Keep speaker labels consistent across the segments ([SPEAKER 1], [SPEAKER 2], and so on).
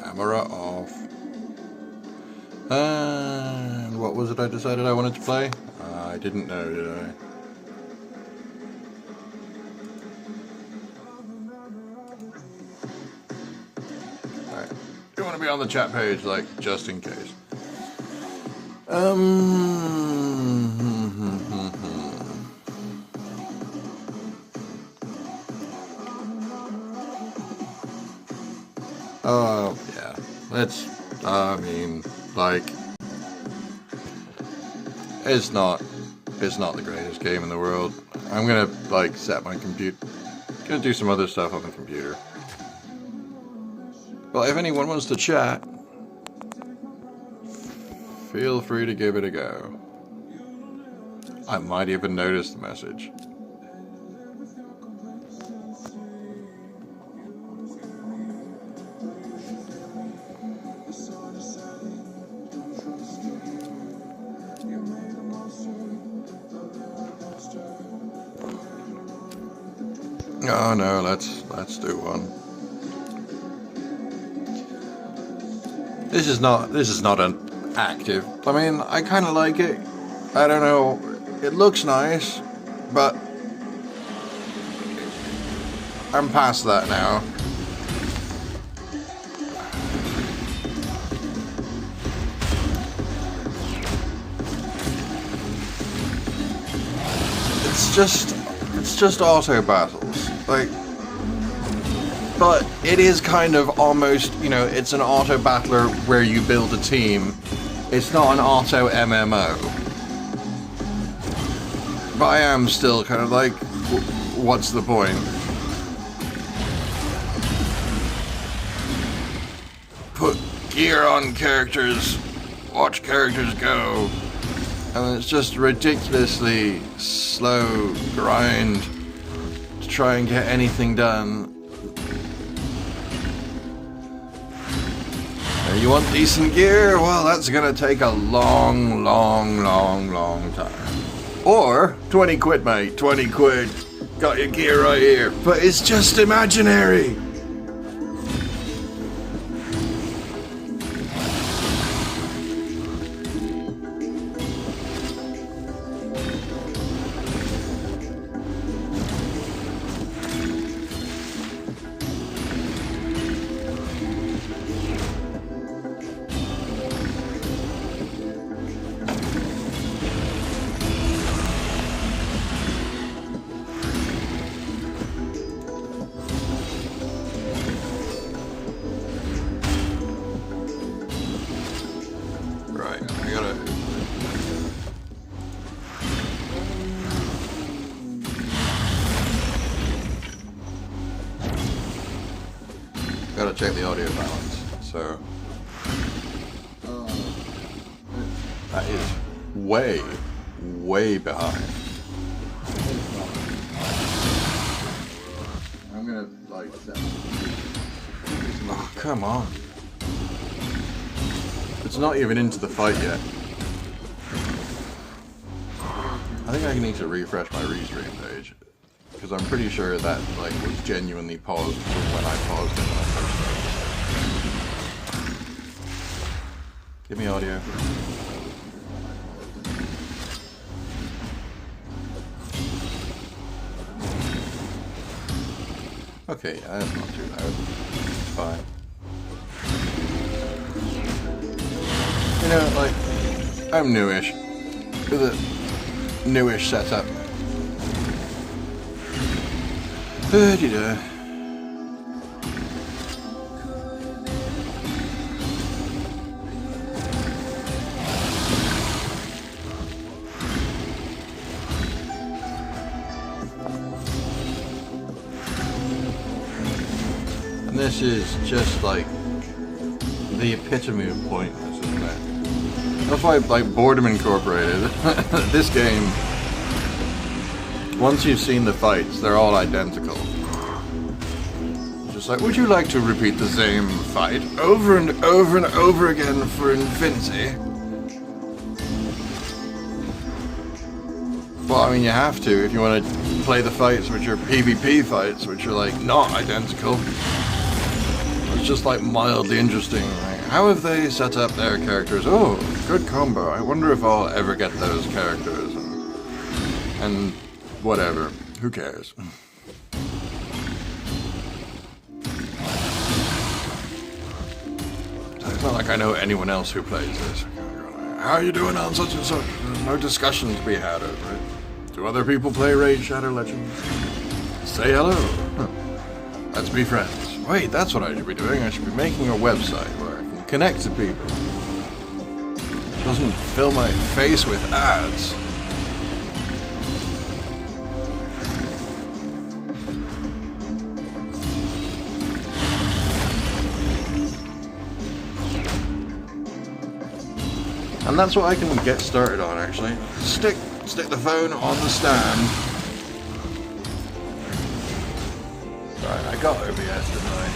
[SPEAKER 1] Camera off. And what was it I decided I wanted to play? I didn't know, did I? Alright. You want to be on the chat page, like, just in case. Oh, yeah. Like, it's not the greatest game in the world. I'm gonna, like, set my computer, gonna do some other stuff on the computer. Well, if anyone wants to chat, feel free to give it a go. I might even notice the message. Oh no, let's do one. This is not an active. I mean, I kind of like it. I don't know. It looks nice, but I'm past that now. It's just auto battles. Like, but it is kind of almost, you know, it's an auto battler where you build a team. It's not an auto MMO. But I am still kind of like, what's the point? Put gear on characters, watch characters go. And it's just ridiculously slow grind to try and get anything done. You want decent gear? Well, that's gonna take a long time. Or 20 quid, mate. 20 quid. Got your gear right here. But it's just imaginary. Gotta check the audio balance. So that is way behind. I'm gonna like set. Oh, come on. It's not even into the fight yet. I think I need to refresh my restream page, because I'm pretty sure that like was genuinely paused from when I paused it when I first started. Give me audio. Okay, yeah, that's not too loud. It's fine. You know, like, I'm newish. With a newish setup. Da-de-da. And this is just like the epitome of pointless, isn't it? That's why, like, Boredom Incorporated, this game, once you've seen the fights, they're all identical. Just like, would you like to repeat the same fight over and over and over again for infinity? Well, I mean, you have to if you want to play the fights which are PvP fights, which are, like, not identical. was just like mildly interesting. Like, how have they set up their characters? Oh, good combo. I wonder if I'll ever get those characters. And whatever. Who cares? It's not like I know anyone else who plays this. How are you doing on such and such? There's no discussion to be had over it. Do other people play Raid Shadow Legends? Say hello. Let's be friends. Wait, that's what I should be doing. I should be making a website where I can connect to people. It doesn't fill my face with ads. And that's what I can get started on, actually. Stick the phone on the stand. Right, I got OBS, didn't I?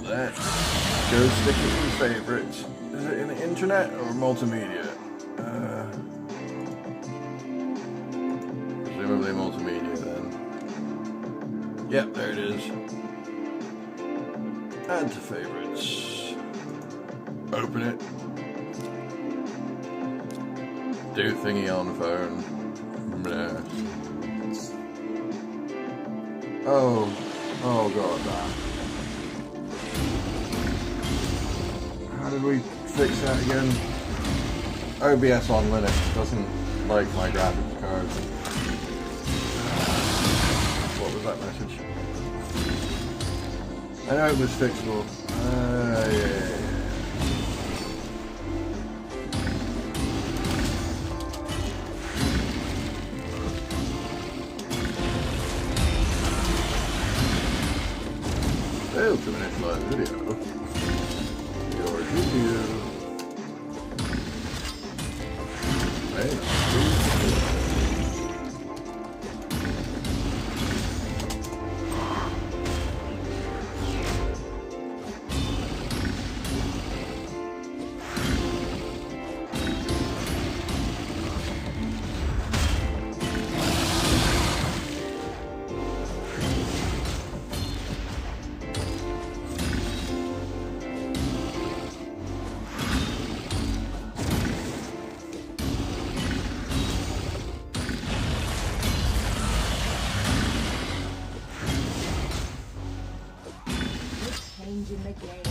[SPEAKER 1] Let's go stick it in favorites. Is it in the internet or multimedia? Presumably multimedia then. Yep, there it is. Add to favorites. Open it. Do thingy on phone. Bleh. Oh god, that. How did we fix that again? OBS on Linux doesn't like my graphics card. What was that message? I know it was fixable. Yeah. Failed to initialize video. Your GPU.
[SPEAKER 2] changing the game.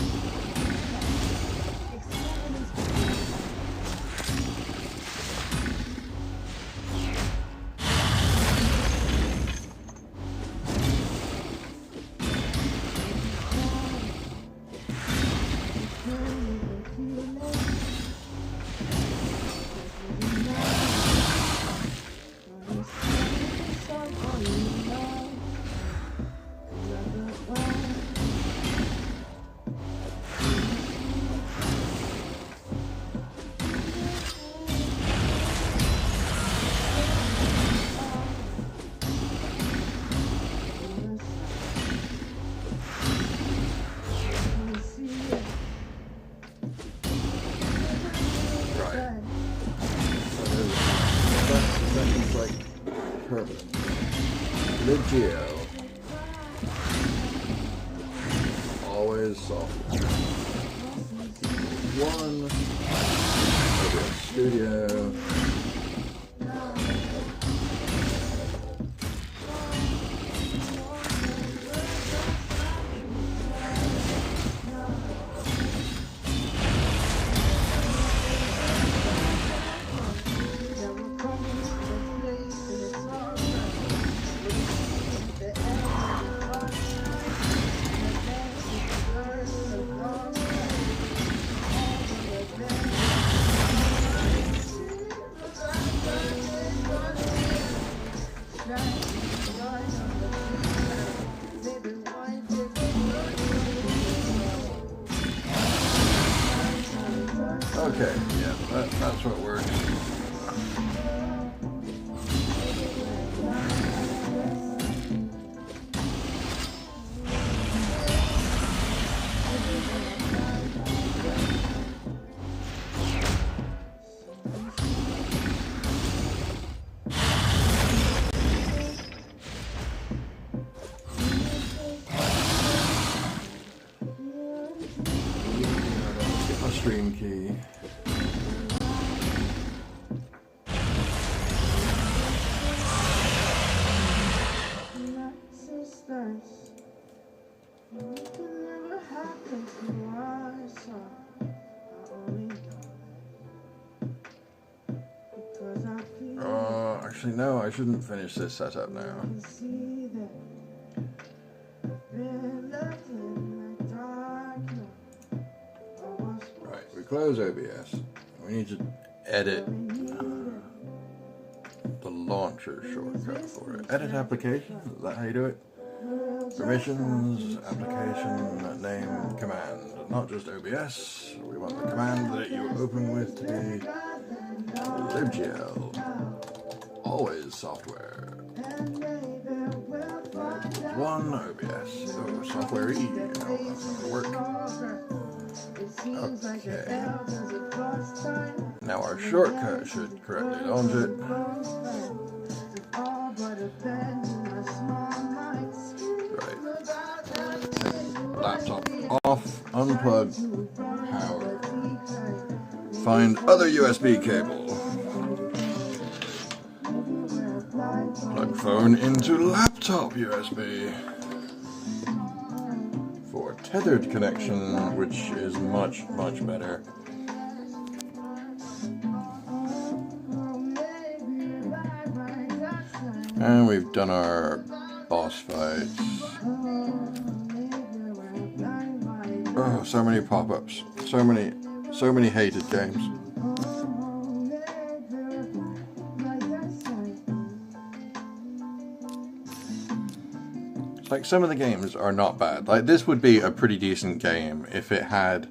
[SPEAKER 1] Legio. Always soft. One. OBS Studio. Okay, yeah, that's what works. Actually, no, I shouldn't finish this setup now. Right, we close OBS. We need to edit the launcher shortcut for it. Edit application, is that how you do it? Permissions, application, name, command. Not just OBS, we want the command that you open with to be libgl. Always software. One OBS. So software E, you know how to work. Okay. Now our shortcut should correctly launch it. Right. Laptop off, unplug, power. Find other USB cable. Plug phone into laptop USB. For tethered connection, which is much, much better. And we've done our boss fights. Oh, so many pop-ups. So many hated games. Like, some of the games are not bad. Like, this would be a pretty decent game if it had,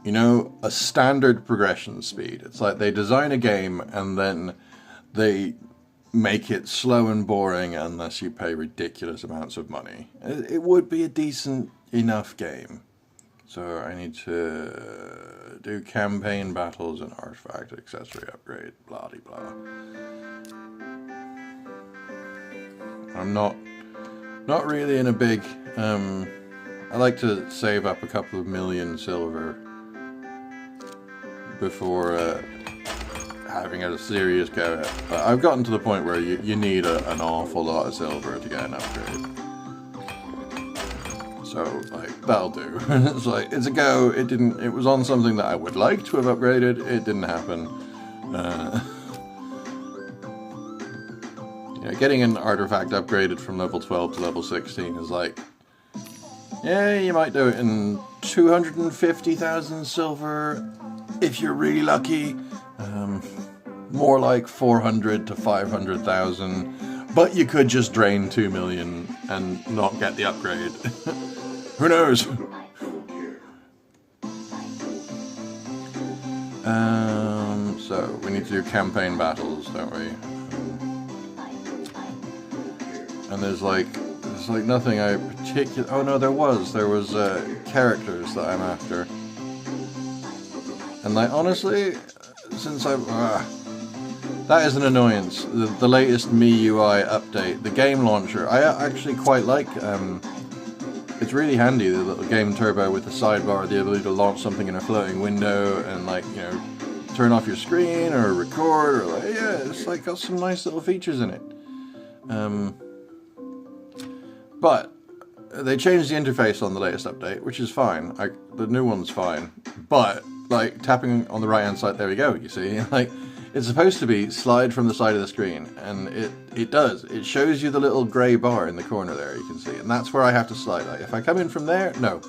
[SPEAKER 1] you know, a standard progression speed. It's like they design a game and then they make it slow and boring unless you pay ridiculous amounts of money. It would be a decent enough game. So I need to do campaign battles and artifact accessory upgrade, blah de blah. I'm not really in a big, I like to save up a couple of million silver before having a serious go at it. But I've gotten to the point where you need an awful lot of silver to get an upgrade. So, like, that'll do. It's like, it's a go, it was on something that I would like to have upgraded, it didn't happen. Getting an artifact upgraded from level 12 to level 16 is like, yeah, you might do it in 250,000 silver if you're really lucky. More like 400 to 500,000, but you could just drain 2 million and not get the upgrade. Who knows? So we need to do campaign battles, don't we? And there's like nothing I particular. Oh no, there was characters that I'm after, and like, honestly, since I've that is an annoyance. The latest MIUI update, the game launcher, I actually quite like. It's really handy, the little game turbo with the sidebar, the ability to launch something in a floating window and, like, you know, turn off your screen or record, or like, yeah, it's like got some nice little features in it. But they changed the interface on the latest update, which is fine. The new one's fine. But, like, tapping on the right-hand side, there we go, you see? Like, it's supposed to be slide from the side of the screen, and it does. It shows you the little grey bar in the corner there, you can see. And that's where I have to slide. Like, if I come in from there, no.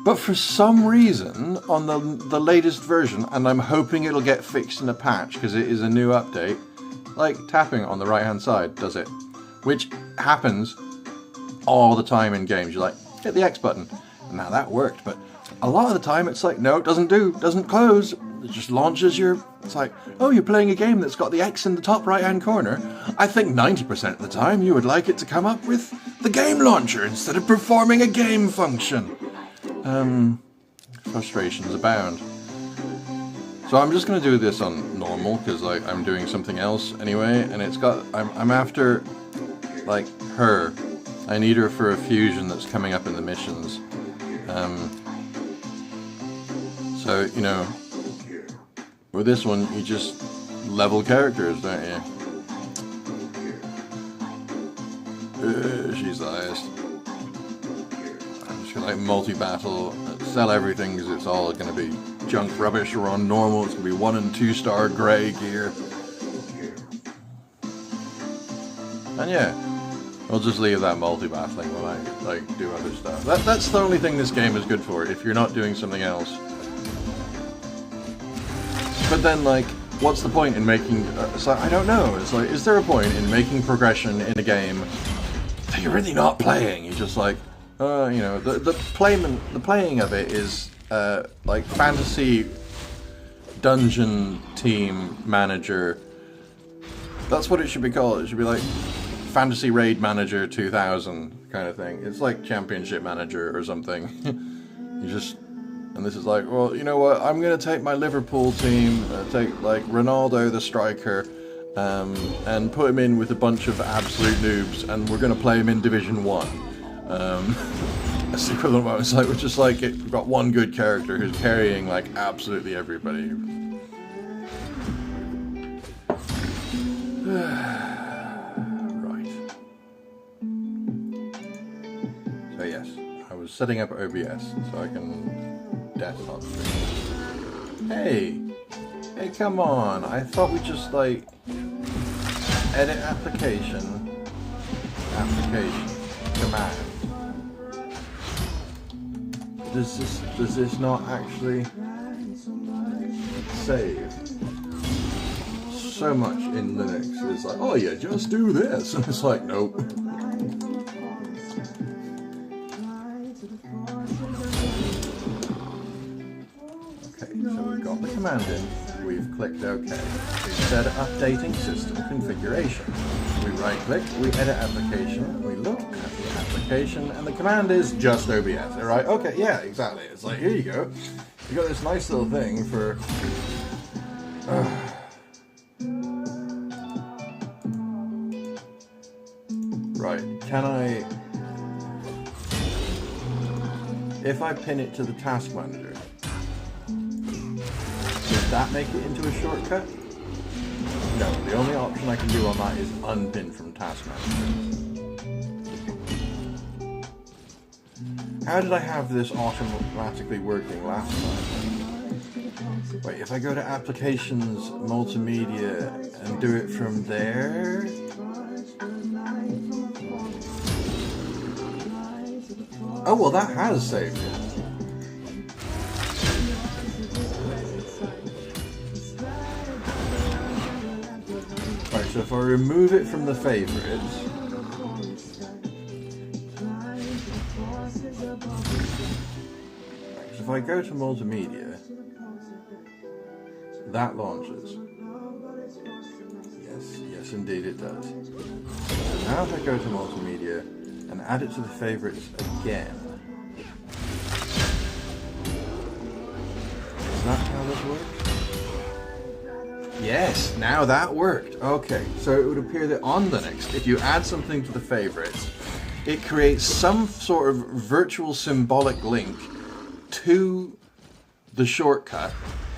[SPEAKER 1] But for some reason, on the latest version, and I'm hoping it'll get fixed in a patch, because it is a new update, like, tapping on the right-hand side does it. Which happens all the time in games. You're like, hit the X button. Now that worked, but a lot of the time it's like, no, it doesn't close. It just launches it's like, oh, you're playing a game that's got the X in the top right-hand corner. I think 90% of the time you would like it to come up with the game launcher instead of performing a game function. Frustrations abound. So I'm just going to do this on normal, because, like, I'm doing something else anyway, and it's got, I'm after, like, her. I need her for a fusion that's coming up in the missions. So, you know, with this one, you just level characters, don't you? She's the highest. I'm just gonna, like, multi-battle, sell everything, because it's all gonna be junk rubbish or on normal. It's going to be 1 and 2 star grey gear. And yeah, I'll just leave that multi-battling when I like do other stuff. That's the only thing this game is good for, if you're not doing something else. But then, like, what's the point in making... so I don't know. It's like, is there a point in making progression in a game that you're really not playing? You're just like, you know, the playing of it is like fantasy dungeon team manager. That's what it should be called. It should be like Fantasy Raid Manager 2000 kind of thing. It's like Championship Manager or something. You just... And this is like, well, you know what, I'm going to take my Liverpool team, take like Ronaldo the striker, and put him in with a bunch of absolute noobs, and we're going to play him in Division 1. That's the equivalent of it. It's like, we're just like, we've got one good character who's carrying like absolutely everybody. Right. So yes, I was setting up OBS so I can... desktop screen. Hey, come on! I thought we just like edit application, command. Does this not actually save? So much in Linux is like, oh yeah, just do this, and it's like, nope. So we've got the command in, we've clicked OK. We've said updating system configuration. We right click, we edit application, we look at the application, and the command is just OBS. Alright, okay, yeah, exactly. It's like, here you go. You got this nice little thing for... Right, can I... If I pin it to the task manager, does that make it into a shortcut? No, the only option I can do on that is unpin from Task Manager. How did I have this automatically working last time? Wait, if I go to Applications, Multimedia, and do it from there? Oh, well that has saved it. So if I remove it from the favorites, so if I go to multimedia, that launches. Yes indeed it does. So now if I go to multimedia and add it to the favorites again, is that how this works? Yes, now that worked. Okay, so it would appear that on Linux, if you add something to the favorites, it creates some sort of virtual symbolic link to the shortcut,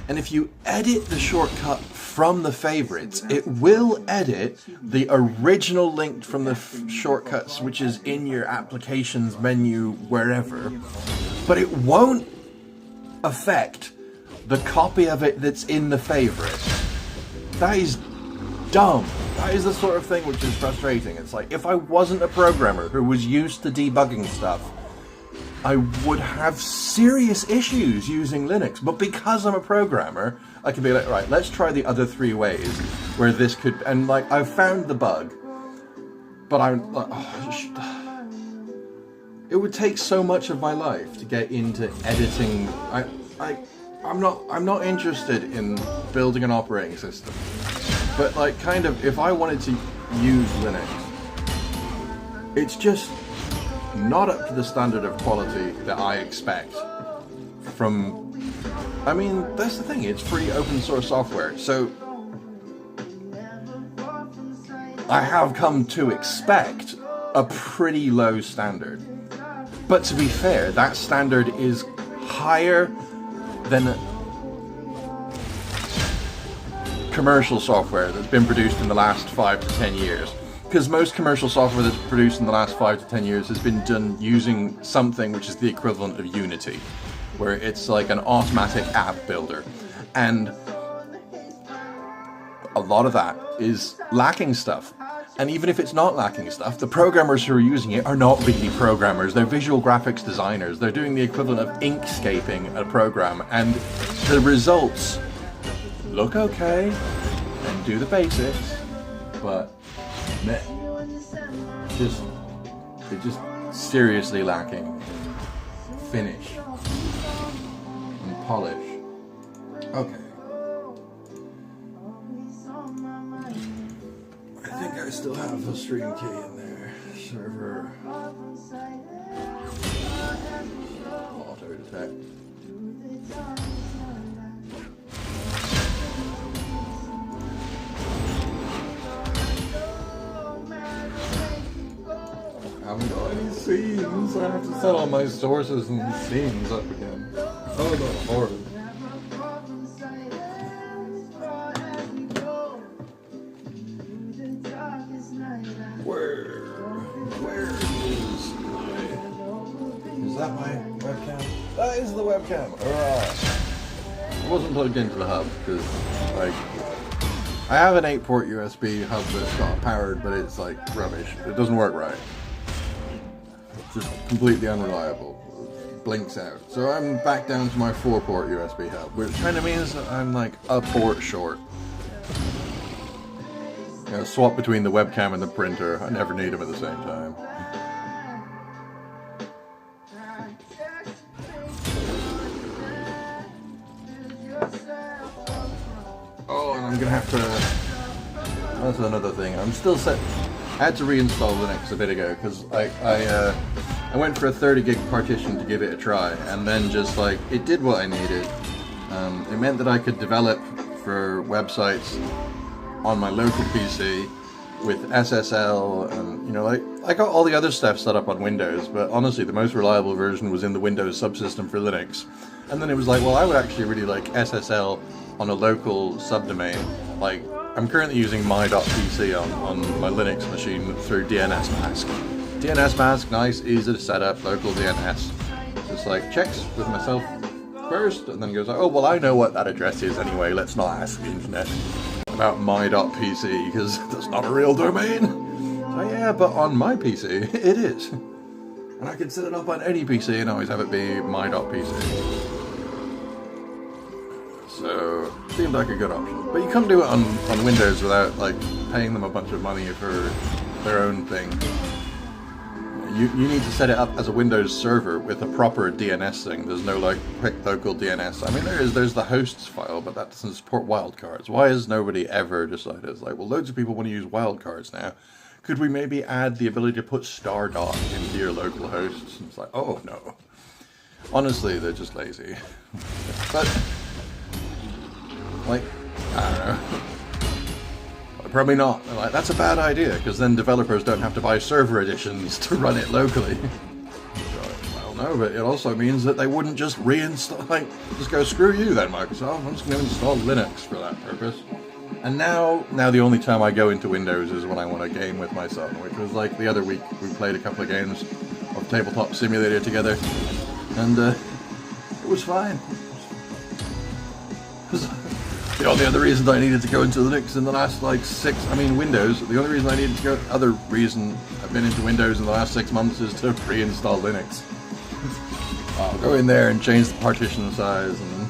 [SPEAKER 1] and if you edit the shortcut from the favorites, it will edit the original link from the shortcuts, which is in your applications menu wherever, but it won't affect the copy of it that's in the favorites. That is dumb. That is the sort of thing which is frustrating. It's like, if I wasn't a programmer who was used to debugging stuff, I would have serious issues using Linux. But because I'm a programmer, I can be like, right, let's try the other 3 ways where this could... And like, I've found the bug, but I'm like, oh, it would take so much of my life to get into editing. I'm not interested in building an operating system, but like kind of if I wanted to use Linux, it's just not up to the standard of quality that I expect from, I mean, that's the thing, it's free open source software, so I have come to expect a pretty low standard. But to be fair, that standard is higher than commercial software that's been produced in the last 5 to 10 years. Because most commercial software that's produced in the last 5 to 10 years has been done using something which is the equivalent of Unity.
[SPEAKER 2] where it's like an automatic app builder. And a lot of that is lacking stuff. And even if it's not lacking stuff, the programmers who are using it are not really programmers. They're visual graphics designers. They're doing the equivalent of inkscaping a program. And the results look okay and do the basics, but meh. They're just seriously lacking finish and polish. Okay. I think I still have the stream key in there. Server. Auto detect. I haven't got any scenes. I have to set all my sources and scenes up again. Oh, the horror. Where is that my webcam? That is the webcam. Alright. It wasn't plugged into the hub because, like, I have an 8-port USB hub that's got powered, but it's like rubbish. It doesn't work right. It's just completely unreliable. It blinks out. So I'm back down to my 4-port USB hub, which kind of means that I'm like a port short. You know, swap between the webcam and the printer. I never need them at the same time. Oh, and I'm gonna have to... That's another thing. I'm still set... I had to reinstall Linux a bit ago, because I went for a 30 gig partition to give it a try, and then just like, it did what I needed. It meant that I could develop for websites on my local PC with SSL, and you know, like I got all the other stuff set up on Windows, but honestly the most reliable version was in the Windows subsystem for Linux. And then it was like, well, I would actually really like SSL on a local subdomain. Like, I'm currently using my.pc on my Linux machine through DNSMask. DNSMask, nice, easy to set up, local DNS. Just like checks with myself first, and then goes like, oh, well, I know what that address is anyway, let's not ask the internet about my.pc, because that's not a real domain. So yeah, but on my PC, it is. And I can set it up on any PC and always have it be my.pc. So, seemed like a good option. But you can't do it on Windows without, like, paying them a bunch of money for their own thing. You need to set it up as a Windows server with a proper DNS thing. There's no, like, quick local DNS. I mean, there's the hosts file, but that doesn't support wildcards. Why has nobody ever decided, it's like, well, loads of people want to use wildcards now. Could we maybe add the ability to put *dot into your local hosts? And it's like, oh, no. Honestly, they're just lazy. But, like, I don't know. Probably not. Like, that's a bad idea, because then developers don't have to buy server editions to run it locally. Well, no, but it also means that they wouldn't just reinstall, like, just go, screw you then, Microsoft, I'm just going to install Linux for that purpose. And now the only time I go into Windows is when I want to game with my son, which was like the other week. We played a couple of games of Tabletop Simulator together, and it was fine. The only other reason I needed to go into Linux in the last, like, Windows, the only reason I needed to go, other reason I've been into Windows in the last 6 months is to reinstall Linux. I'll go in there and change the partition size and then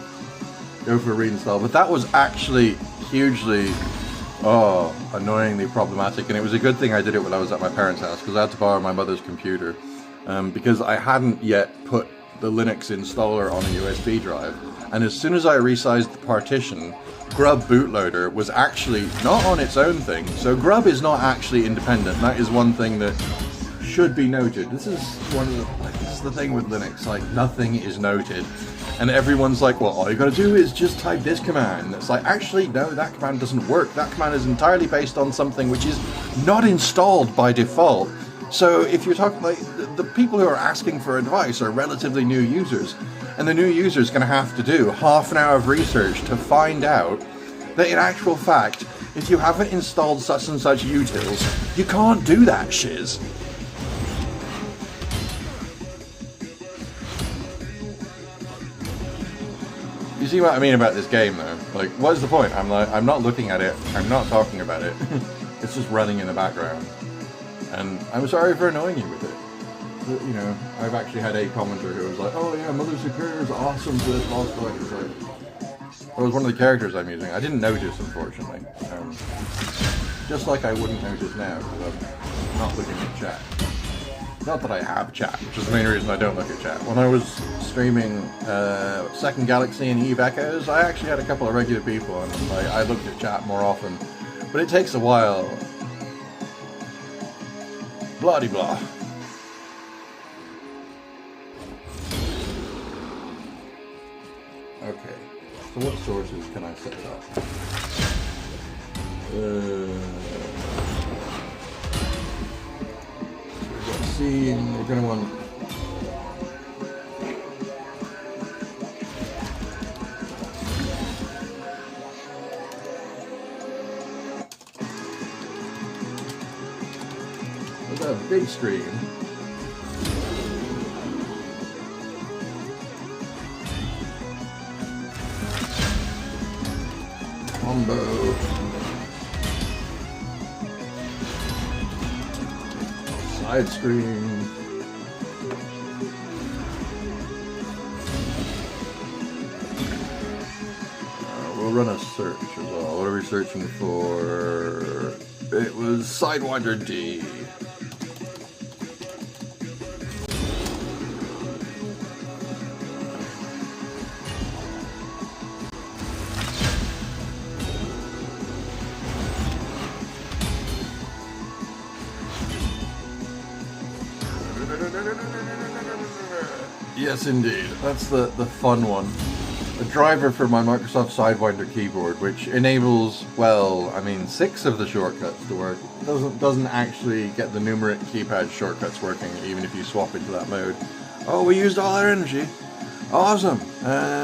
[SPEAKER 2] go for a reinstall. But that was actually hugely, annoyingly problematic, and it was a good thing I did it when I was at my parents' house, because I had to borrow my mother's computer, because I hadn't yet put the Linux installer on a USB drive. And as soon as I resized the partition, Grub bootloader was actually not on its own thing. So Grub is not actually independent. That is one thing that should be noted. This is the thing with Linux. Like, nothing is noted, and everyone's like, well, all you gotta do is just type this command. It's like, actually, no, that command doesn't work. That command is entirely based on something which is not installed by default. So if you're talking, like, the people who are asking for advice are relatively new users, and the new user is going to have to do half an hour of research to find out that in actual fact, if you haven't installed such and such utils, you can't do that shiz. You see what I mean about this game, though? Like, what's the point? I'm not looking at it. I'm not talking about it. It's just running in the background. And I'm sorry for annoying you with it. But, you know, I've actually had a commenter who was like, "Oh yeah, Mother Superior is awesome for this boss fight." It's like, well, it was one of the characters I'm using. I didn't notice, unfortunately. Just like I wouldn't notice now, because I'm not looking at chat. Not that I have chat, which is the main reason I don't look at chat. When I was streaming Second Galaxy and Eve Echoes, I actually had a couple of regular people, and I looked at chat more often. But it takes a while. Blah-de-blah. Okay, so what sources can I set up? Let's see, we're going to want... There's a big screen. Combo. Side screen. We'll run a search as well. What are we searching for? It was Sidewinder D. Yes, indeed. That's the fun one. A driver for my Microsoft Sidewinder keyboard, which enables, well, I mean, 6 of the shortcuts to work. Doesn't actually get the numeric keypad shortcuts working, even if you swap into that mode. Oh, we used all our energy. Awesome.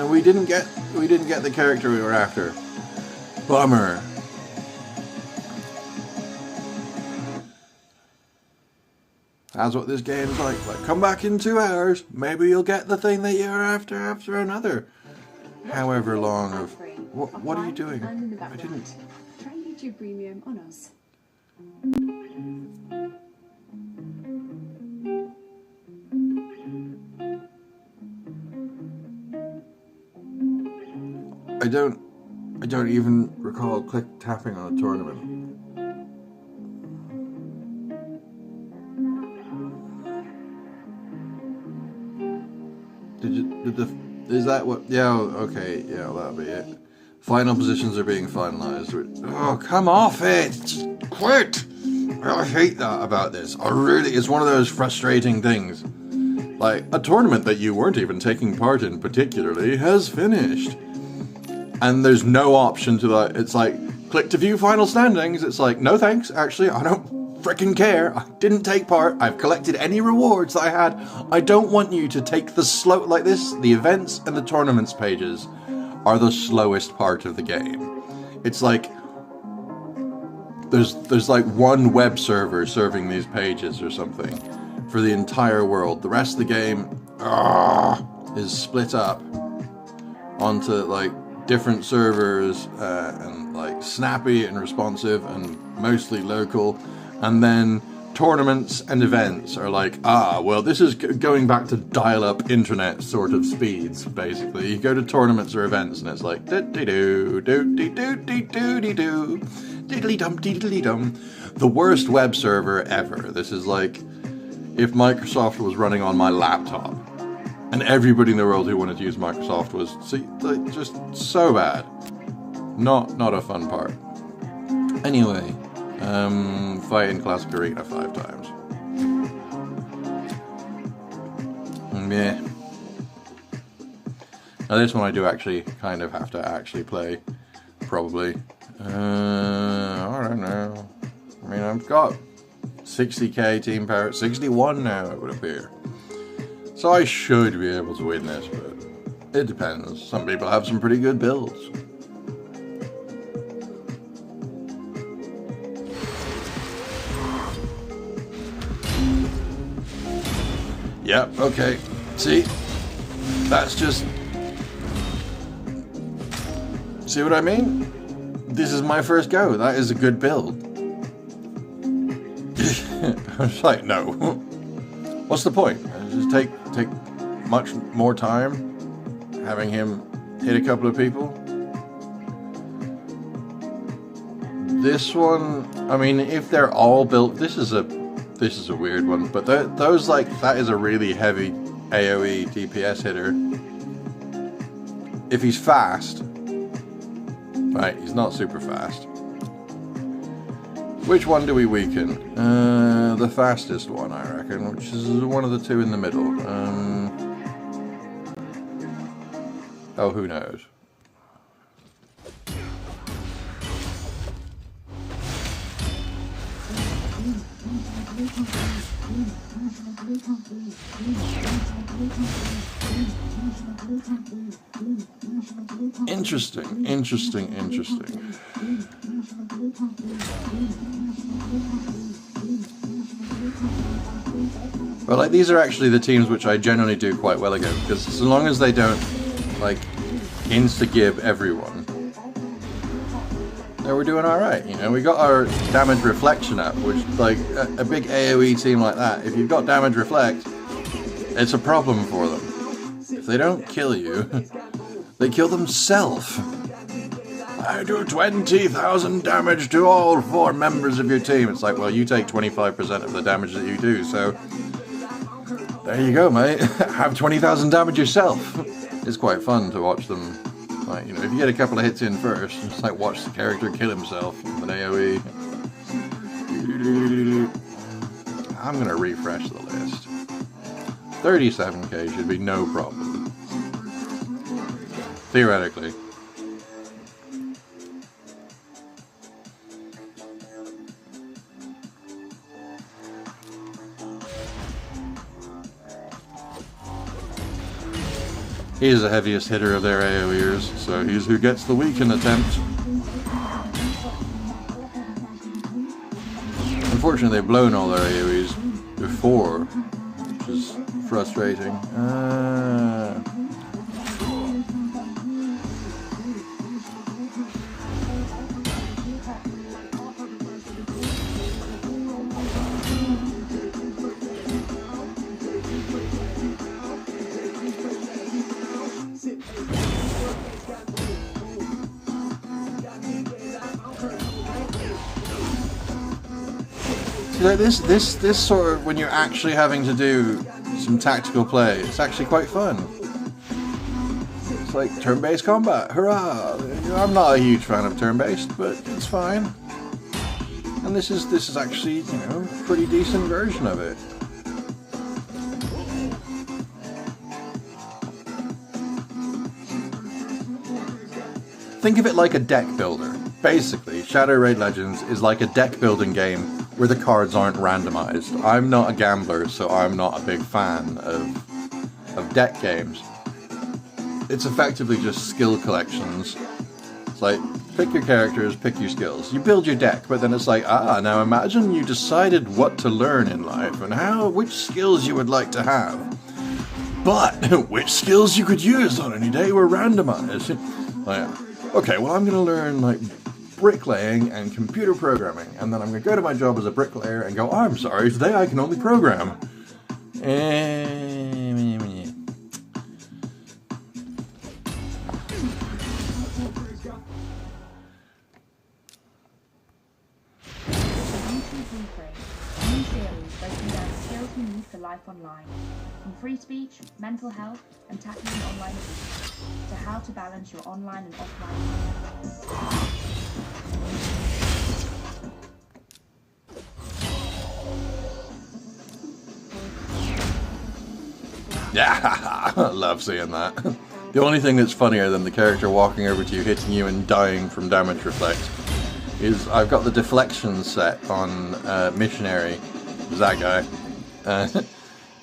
[SPEAKER 2] We didn't get the character we were after. Bummer. That's what this game's like. Like, come back in 2 hours. Maybe you'll get the thing that you're after another. However long of... What are you doing? I didn't...
[SPEAKER 3] Try YouTube Premium on us.
[SPEAKER 2] I don't even recall click tapping on a tournament. Is that what? Yeah, okay, yeah, that'll be it. Final positions are being finalized. Oh, come off it! Just quit! I hate that about this. It's one of those frustrating things. Like, a tournament that you weren't even taking part in particularly has finished. And there's no option to that. It's like, click to view final standings. It's like, no thanks, actually, I don't frickin' care. I didn't take part. I've collected any rewards that I had. I don't want you to take the slow, like this, the events and the tournaments pages are the slowest part of the game. It's like, there's like one web server serving these pages or something for the entire world. The rest of the game is split up onto like different servers and like snappy and responsive and mostly local. And then tournaments and events are like, well, this is going back to dial-up internet sort of speeds, basically. You go to tournaments or events and it's like, do-dee-doo, do-dee-doo-dee-doo-dee-doo, diddly-dum, diddly-dum. The worst web server ever. This is like if Microsoft was running on my laptop and everybody in the world who wanted to use Microsoft was just so bad. Not a fun part. Anyway. Fight in Classic Arena 5 times. Meh. Now this one I do actually kind of have to actually play. Probably. I don't know. I mean, I've got 60k team power. 61 now, it would appear. So I should be able to win this, but it depends. Some people have some pretty good builds. Yep, okay. See? That's just See what I mean? This is my first go. That is a good build. I was like, no. What's the point? Just take much more time having him hit a couple of people. This one, I mean, if they're all built, this is a weird one, but those, like, that is a really heavy AoE DPS hitter. If he's fast, right, he's not super fast. Which one do we weaken? The fastest one, I reckon, which is one of the two in the middle. Oh, who knows? Interesting, interesting, interesting. Well, like, these are actually the teams which I generally do quite well against, because as long as they don't, like, insta-gib everyone, then we're doing alright, you know. We got our damage reflection up, which, like, a big AoE team like that, if you've got damage reflect, it's a problem for them. If they don't kill you, they kill themselves. I do 20,000 damage to all 4 members of your team. It's like, well, you take 25% of the damage that you do, so there you go, mate. Have 20,000 damage yourself. It's quite fun to watch them. Like, you know, if you get a couple of hits in first, just like watch the character kill himself with an AoE. I'm gonna refresh the list. 37k should be no problem. Theoretically. He is the heaviest hitter of their AoEers, so he's who gets the weaken attempt. Unfortunately, they've blown all their AoEs before, which is frustrating. This sort of, when you're actually having to do some tactical play, it's actually quite fun. It's like turn-based combat, hurrah! I'm not a huge fan of turn-based, but it's fine. And this is actually, you know, a pretty decent version of it. Think of it like a deck builder. Basically, Shadow Raid Legends is like a deck building game where the cards aren't randomized. I'm not a gambler, so I'm not a big fan of deck games. It's effectively just skill collections. It's like, pick your characters, pick your skills. You build your deck, but then it's like, now imagine you decided what to learn in life and which skills you would like to have. But which skills you could use on any day were randomized. Like, okay, well, I'm going to learn, like, bricklaying and computer programming, and then I'm going to go to my job as a bricklayer and go, I'm sorry, today I can only program.
[SPEAKER 4] Life online, from free speech, mental health, and tackling online abuse, to how to balance your online and offline life.
[SPEAKER 2] Yeah, I love seeing that. The only thing that's funnier than the character walking over to you, hitting you, and dying from damage reflect is I've got the deflection set on Missionary, that guy.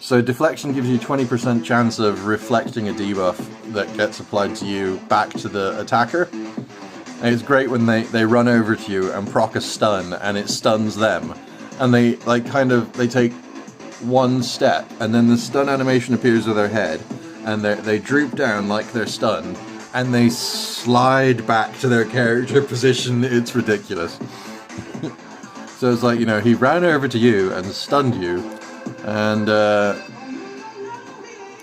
[SPEAKER 2] So deflection gives you 20% chance of reflecting a debuff that gets applied to you back to the attacker. And it's great when they run over to you and proc a stun and it stuns them. And they they take one step and then the stun animation appears with their head and they droop down like they're stunned and they slide back to their character position. It's ridiculous. So it's like, you know, he ran over to you and stunned you, and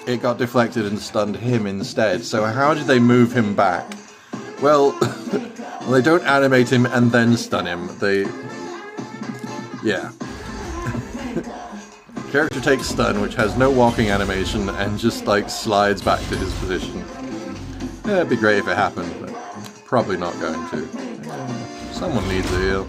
[SPEAKER 2] it got deflected and stunned him instead. So how did they move him back? Well, they don't animate him and then stun him. Yeah. Character takes stun, which has no walking animation, and just like slides back to his position. Yeah, it'd be great if it happened, but probably not going to. Someone needs a heal.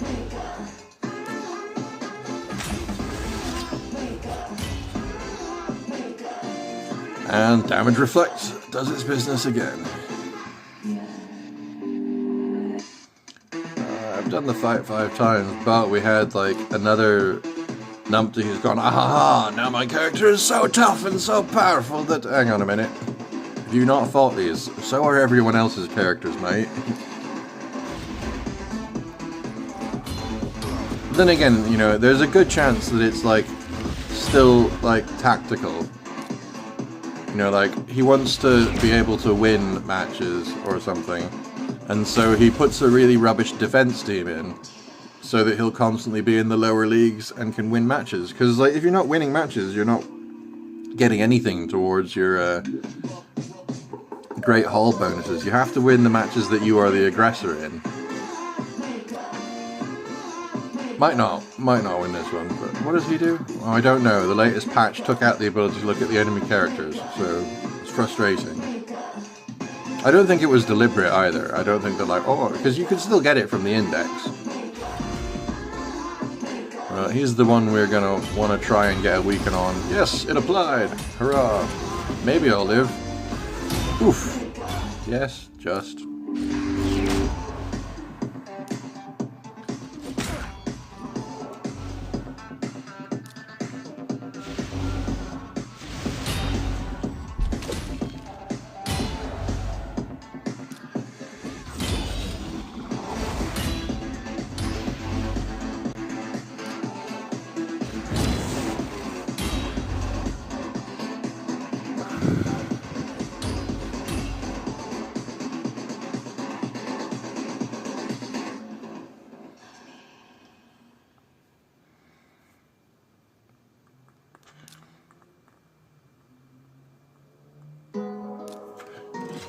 [SPEAKER 2] And damage reflect does its business again. I've done the fight 5 times, but we had like another numpty who's gone, ah, now my character is so tough and so powerful that... Hang on a minute. Have you not fought these? So are everyone else's characters, mate. Then again, you know, there's a good chance that it's like still like tactical. You know, like he wants to be able to win matches or something, and so he puts a really rubbish defense team in so that he'll constantly be in the lower leagues and can win matches. Because like if you're not winning matches, you're not getting anything towards your great haul bonuses. You have to win the matches that you are the aggressor in. Might not win this one, but what does he do? Oh, I don't know. The latest patch took out the ability to look at the enemy characters, so it's frustrating. I don't think it was deliberate either. I don't think they're like, oh, because you can still get it from the index. He's the one we're gonna want to try and get a weaken on. Yes, it applied! Hurrah! Maybe I'll live. Oof. Yes, just.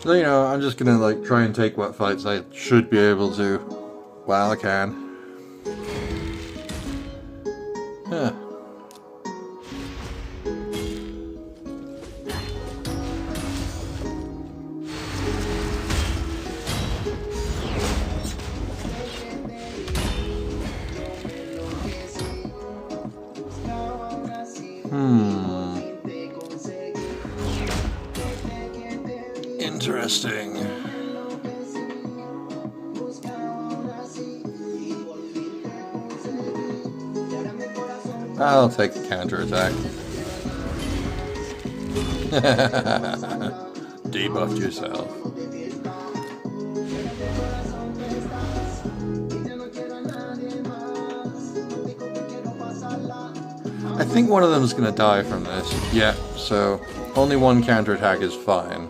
[SPEAKER 2] So, you know, I'm just gonna like try and take what fights I should be able to while I can. Yeah. Interesting. I'll take the counterattack. Debuffed yourself. I think one of them is going to die from this. Yeah, so only one counterattack is fine.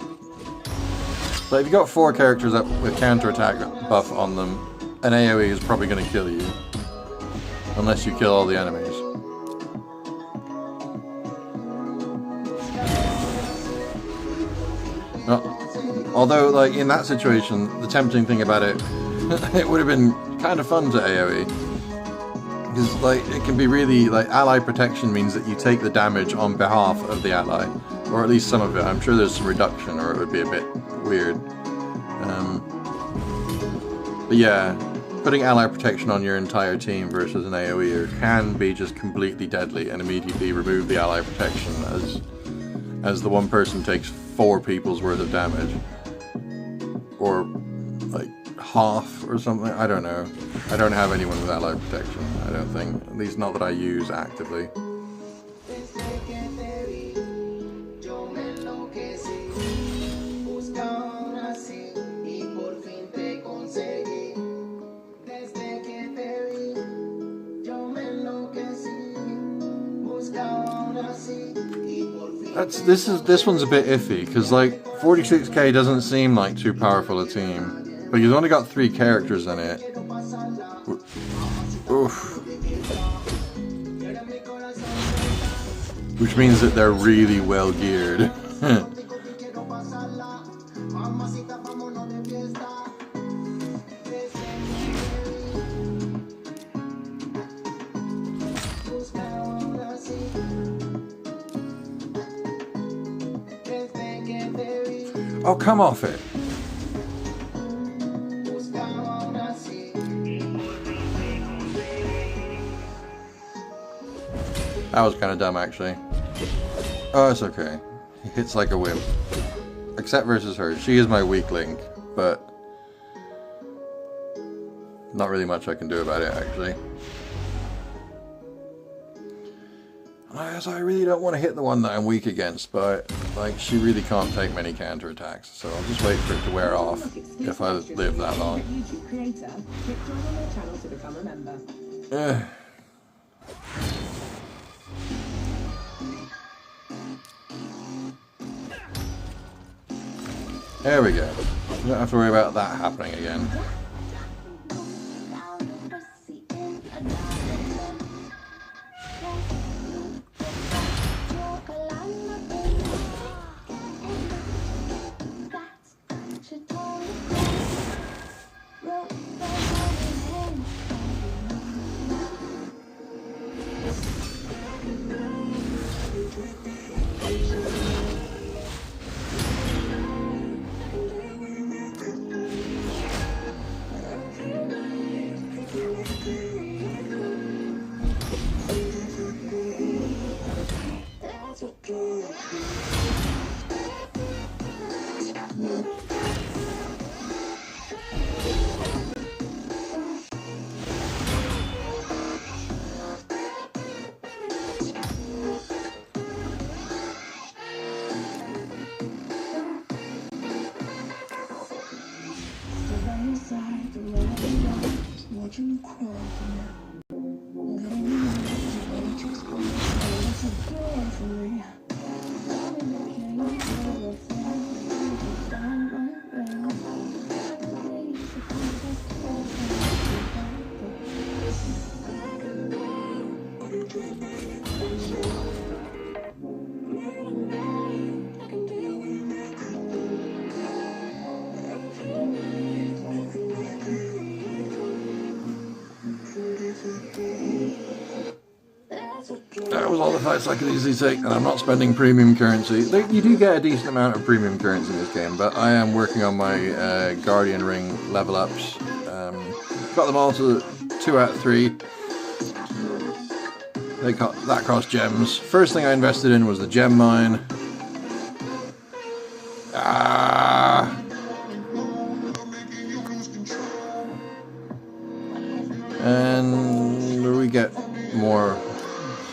[SPEAKER 2] But if you got 4 characters up with counterattack buff on them, an AoE is probably going to kill you. Unless you kill all the enemies. Although, like, in that situation, the tempting thing about it, it would have been kind of fun to AoE. Because, like, it can be really, like, ally protection means that you take the damage on behalf of the ally. Or at least some of it. I'm sure there's some reduction, or it would be a bit weird. But yeah, putting ally protection on your entire team versus an AoE can be just completely deadly and immediately remove the ally protection as the one person takes 4 people's worth of damage. Or, like, half or something. I don't know. I don't have anyone with ally protection, I don't think. At least not that I use actively. This one's a bit iffy because like 46k doesn't seem like too powerful a team, but you've only got 3 characters in it. Oof. Which means that they're really well geared. Oh, come off it. That was kind of dumb, actually. Oh, it's okay. He hits like a wimp. Except versus her. She is my weak link, but not really much I can do about it, actually. I really don't want to hit the one that I'm weak against, but like she really can't take many counterattacks, so I'll just wait for it to wear off if I live that long. There we go. You don't have to worry about that happening again. That was all the fights I could easily take, and I'm not spending premium currency. You do get a decent amount of premium currency in this game, but I am working on my Guardian Ring level ups. Got them all to 2 out of 3. They got that cost gems. First thing I invested in was the gem mine. And we get more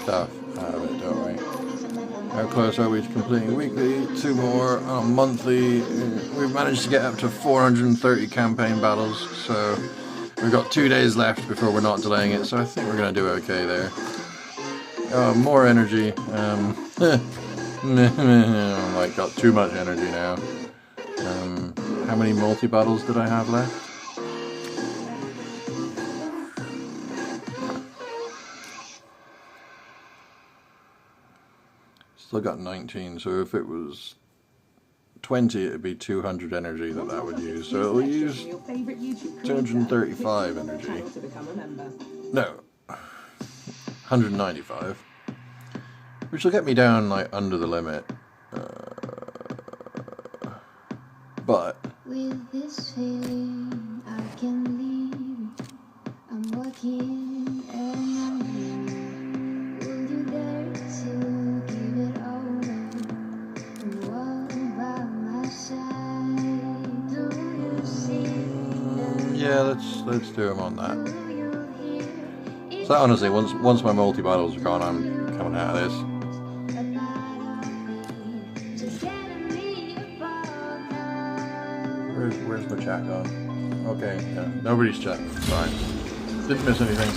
[SPEAKER 2] stuff out of it, don't we? How close are we to completing weekly? 2 more on a monthly. We've managed to get up to 430 campaign battles, so we've got 2 days left before we're not delaying it, so I think we're going to do okay there. More energy. Like, got too much energy now. How many multi-battles did I have left? Still got 19, so if it was 20, it'd be 200 energy that would use. So it'll use 235 energy. No, 195. Which will get me down, like, under the limit. But
[SPEAKER 5] with this feeling I can leave. I'm walking and I'm here. Will you dare to give it over and walk by my side? Do you see?
[SPEAKER 2] Yeah, let's do him on that. So honestly, once my multi battles are gone, I'm coming out of this. Where's my chat gone? Okay, yeah, nobody's chatting. Fine. Didn't miss anything.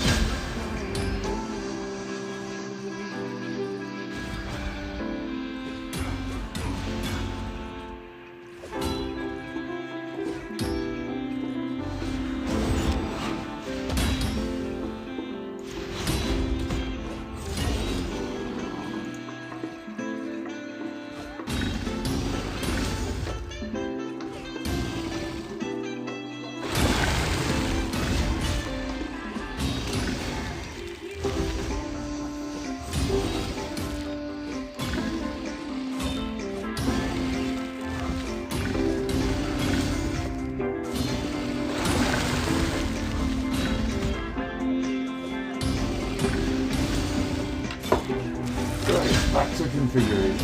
[SPEAKER 2] Back to configuration.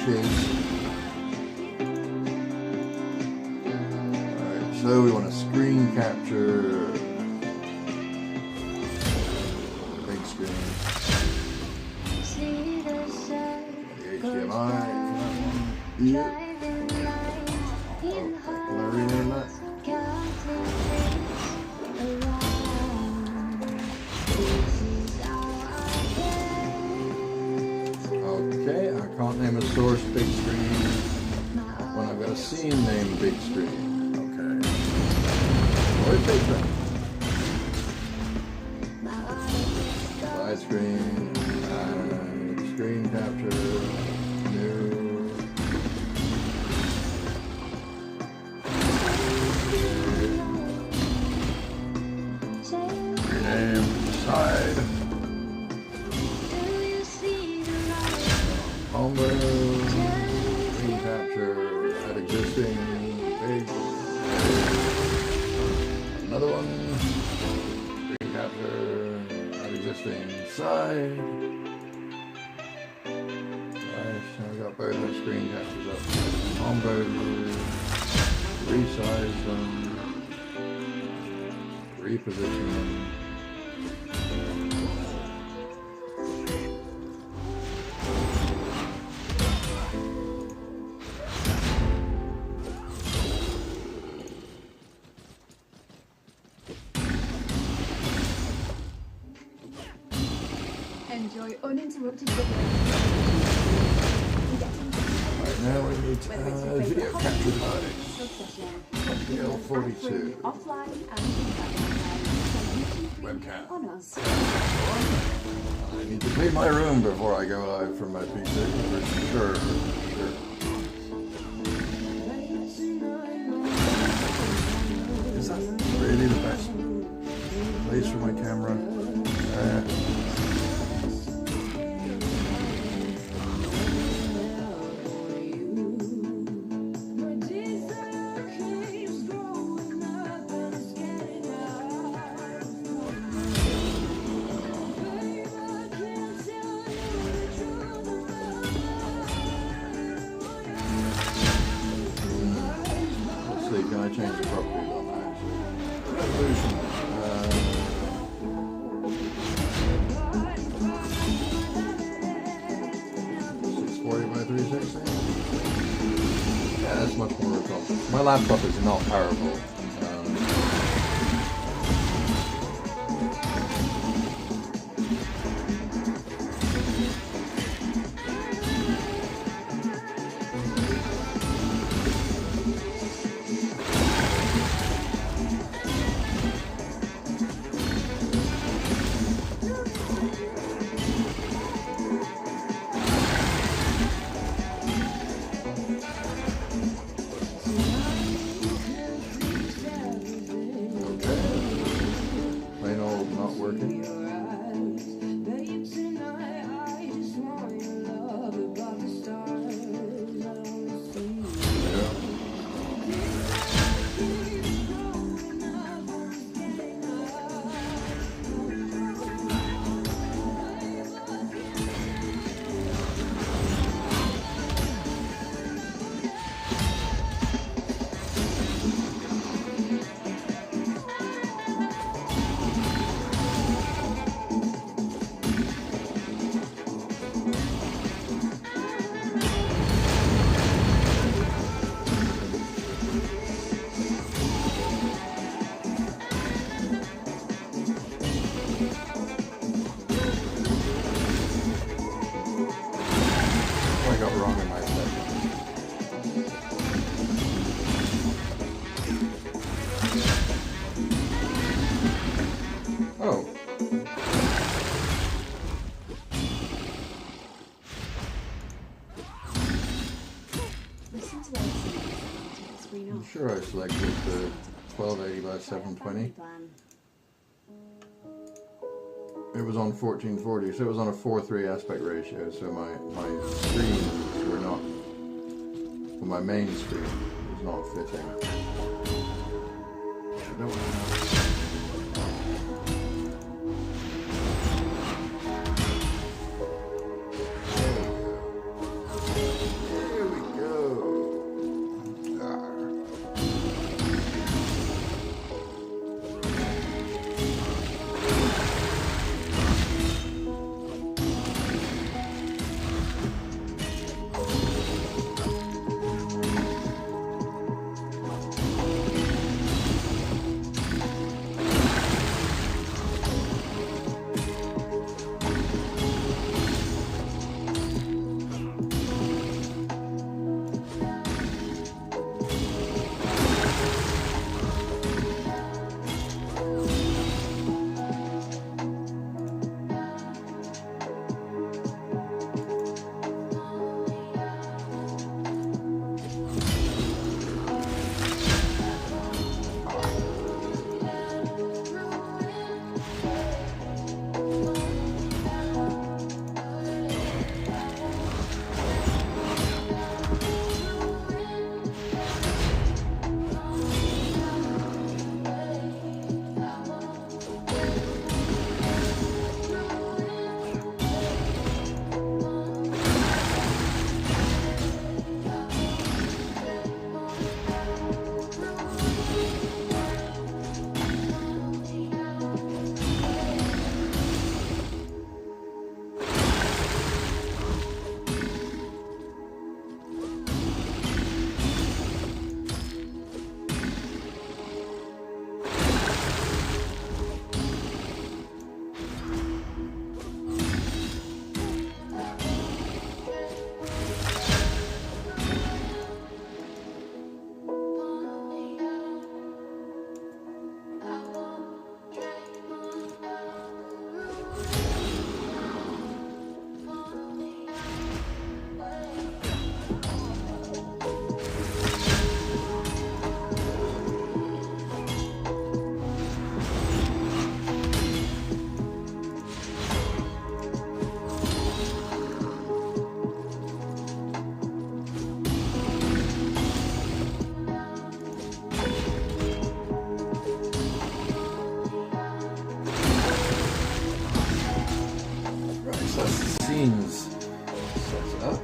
[SPEAKER 2] Shiz. Alright, so we want to screen capture. Big screen.
[SPEAKER 5] See the sun
[SPEAKER 2] The
[SPEAKER 5] goes
[SPEAKER 2] HDMI.
[SPEAKER 5] down,
[SPEAKER 2] Yeah.
[SPEAKER 5] driving light in
[SPEAKER 2] Can I rename that?
[SPEAKER 5] counting things around. This is how I get
[SPEAKER 2] Okay, I can't name a source big screen when I've got a scene named big screen. Okay. Or big screen. Side screen, screen capture, new. Rename side. Combo. Screen capture. Add existing. Big. Another one. Screen capture. Add existing side. Nice. Now we got both our screen captures up. Combo. Resize them. Reposition them.
[SPEAKER 3] Enjoy uninterrupted video.
[SPEAKER 2] Right, now we need to
[SPEAKER 3] Whether it's your
[SPEAKER 2] add video
[SPEAKER 3] favourite
[SPEAKER 2] capture
[SPEAKER 3] hobby,
[SPEAKER 2] device.
[SPEAKER 3] obsession,
[SPEAKER 2] DL42.
[SPEAKER 3] offline and
[SPEAKER 2] Webcam.
[SPEAKER 3] on us.
[SPEAKER 2] I need to clean my room before I go live from my PC, for sure. Is that really the best place for my camera? Let's see, can I change the properties on that? Resolution. 640 by 360. Yeah, that's much more responsive. My laptop is not powerful. Plain old not working. Yeah. What I got wrong in my settings. Oh.
[SPEAKER 3] Listen to those the screen
[SPEAKER 2] I'm
[SPEAKER 3] off.
[SPEAKER 2] sure I selected the 1280 by 720.
[SPEAKER 3] Plan.
[SPEAKER 2] It was on 1440, so it was on a 4:3 aspect ratio, so my screens were not, well, my main screen was not fitting. I don't know. So scenes set up.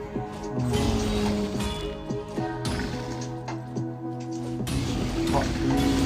[SPEAKER 2] Hot food.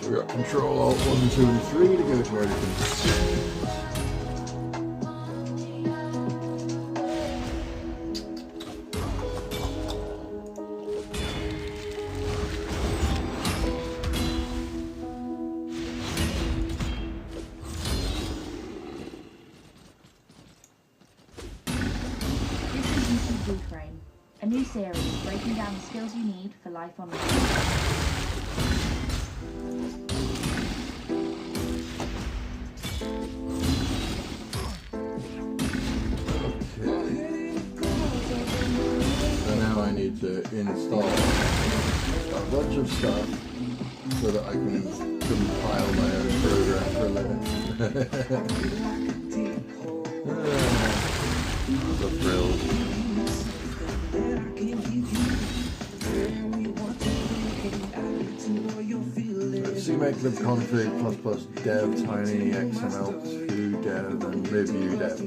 [SPEAKER 2] So we got Control Alt 1, 2, and 3 to go to our different scenes.
[SPEAKER 4] This is YouTube Reframe, a new series breaking down the skills you need for life online.
[SPEAKER 2] Okay. So now I need to install a bunch of stuff so that I can compile my own program for a living. The thrill. CMake libconfig ++ dev tiny xml2 dev and review dev.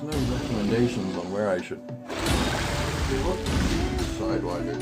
[SPEAKER 2] Recommendations on where I should sidewinder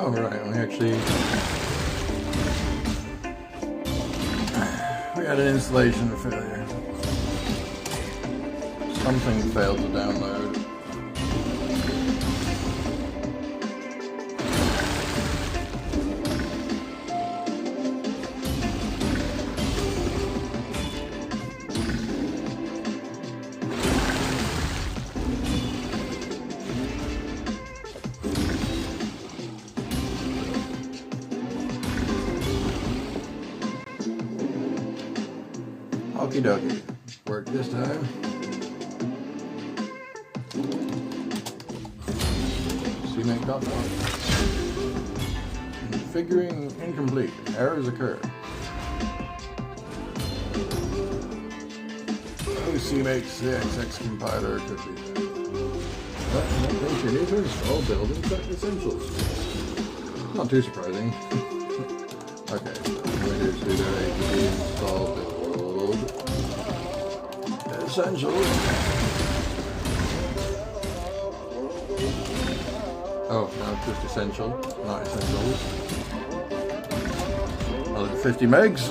[SPEAKER 2] Oh, right, we had an installation failure. Something failed to download. Okie dokie. Work this time. CMake.com. Configuring incomplete. Errors occur. Oh, CMake CXX compiler could be there. But in that case, you need to install build and check essentials. Not too surprising. Okay, so I'm going to do sudo apt install build essentials. Oh, no, just essential, not essentials. Another 50 megs.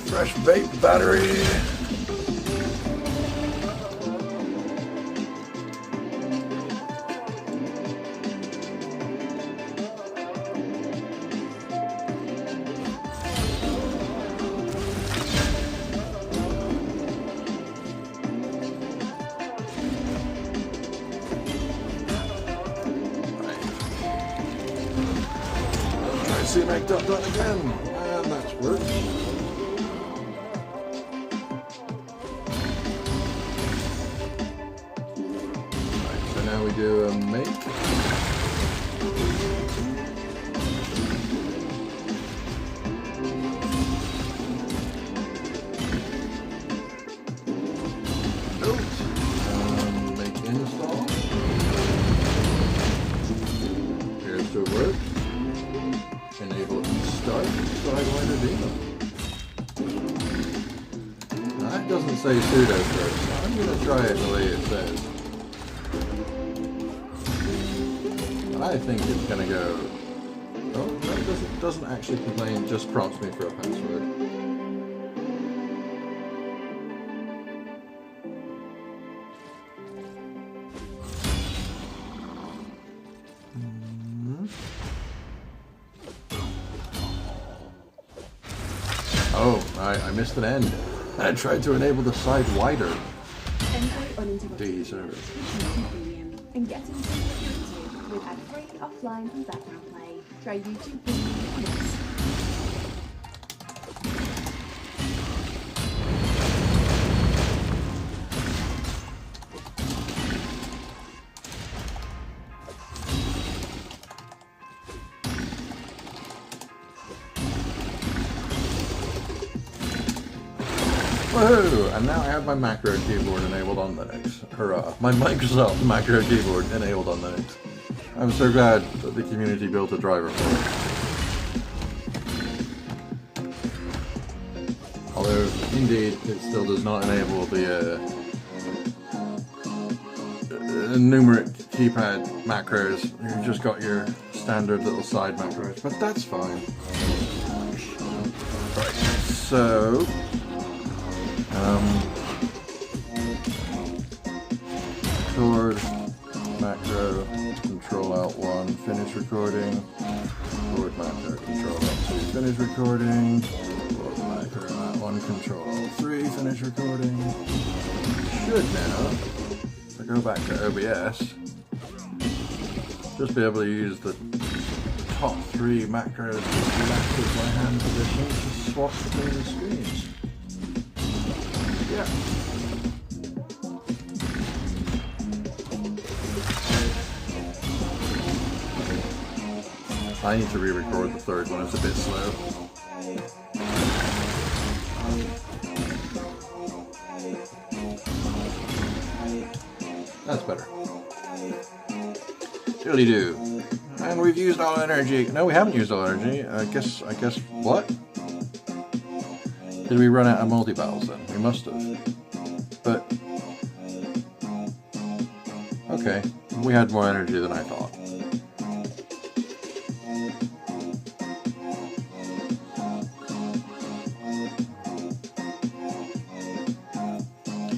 [SPEAKER 2] Fresh vape battery. Try CMake.done again, and that's worked. Now we do a make. Nope. Make install. Appears to work. Enable start. Sidewinder demo. That doesn't say sudo first, so I'm going to try it the way it says. I think it's gonna go. Oh, no, it doesn't actually complain, just prompts me for a password. Oh, I missed an end. I tried to enable the side wider.
[SPEAKER 3] Enjoy uninterrupted
[SPEAKER 2] D server.
[SPEAKER 3] YouTube Premium and get into YouTube with ad-free offline and background play. Try YouTube Premium Plus.
[SPEAKER 2] Woohoo! And now I have my macro keyboard enabled on Linux. Hurrah! My Microsoft macro keyboard enabled on Linux. I'm so glad that the community built a driver for it. Although, indeed, it still does not enable the numeric keypad macros. You've just got your standard little side macros, but that's fine. Right, so... record, macro, control alt 1, finish recording, record macro, control alt 2, finish recording, record macro, alt 1, control alt 3, finish recording. Should now, if I go back to OBS, just be able to use the top 3 macros left of my hand position to swap between the screens. Yeah. I need to re-record the third one, it's a bit slow. That's better. Really do. And we've used all energy. No, we haven't used all energy. I guess, what? Did we run out of multi-battles then? We must have. But, okay. We had more energy than I thought.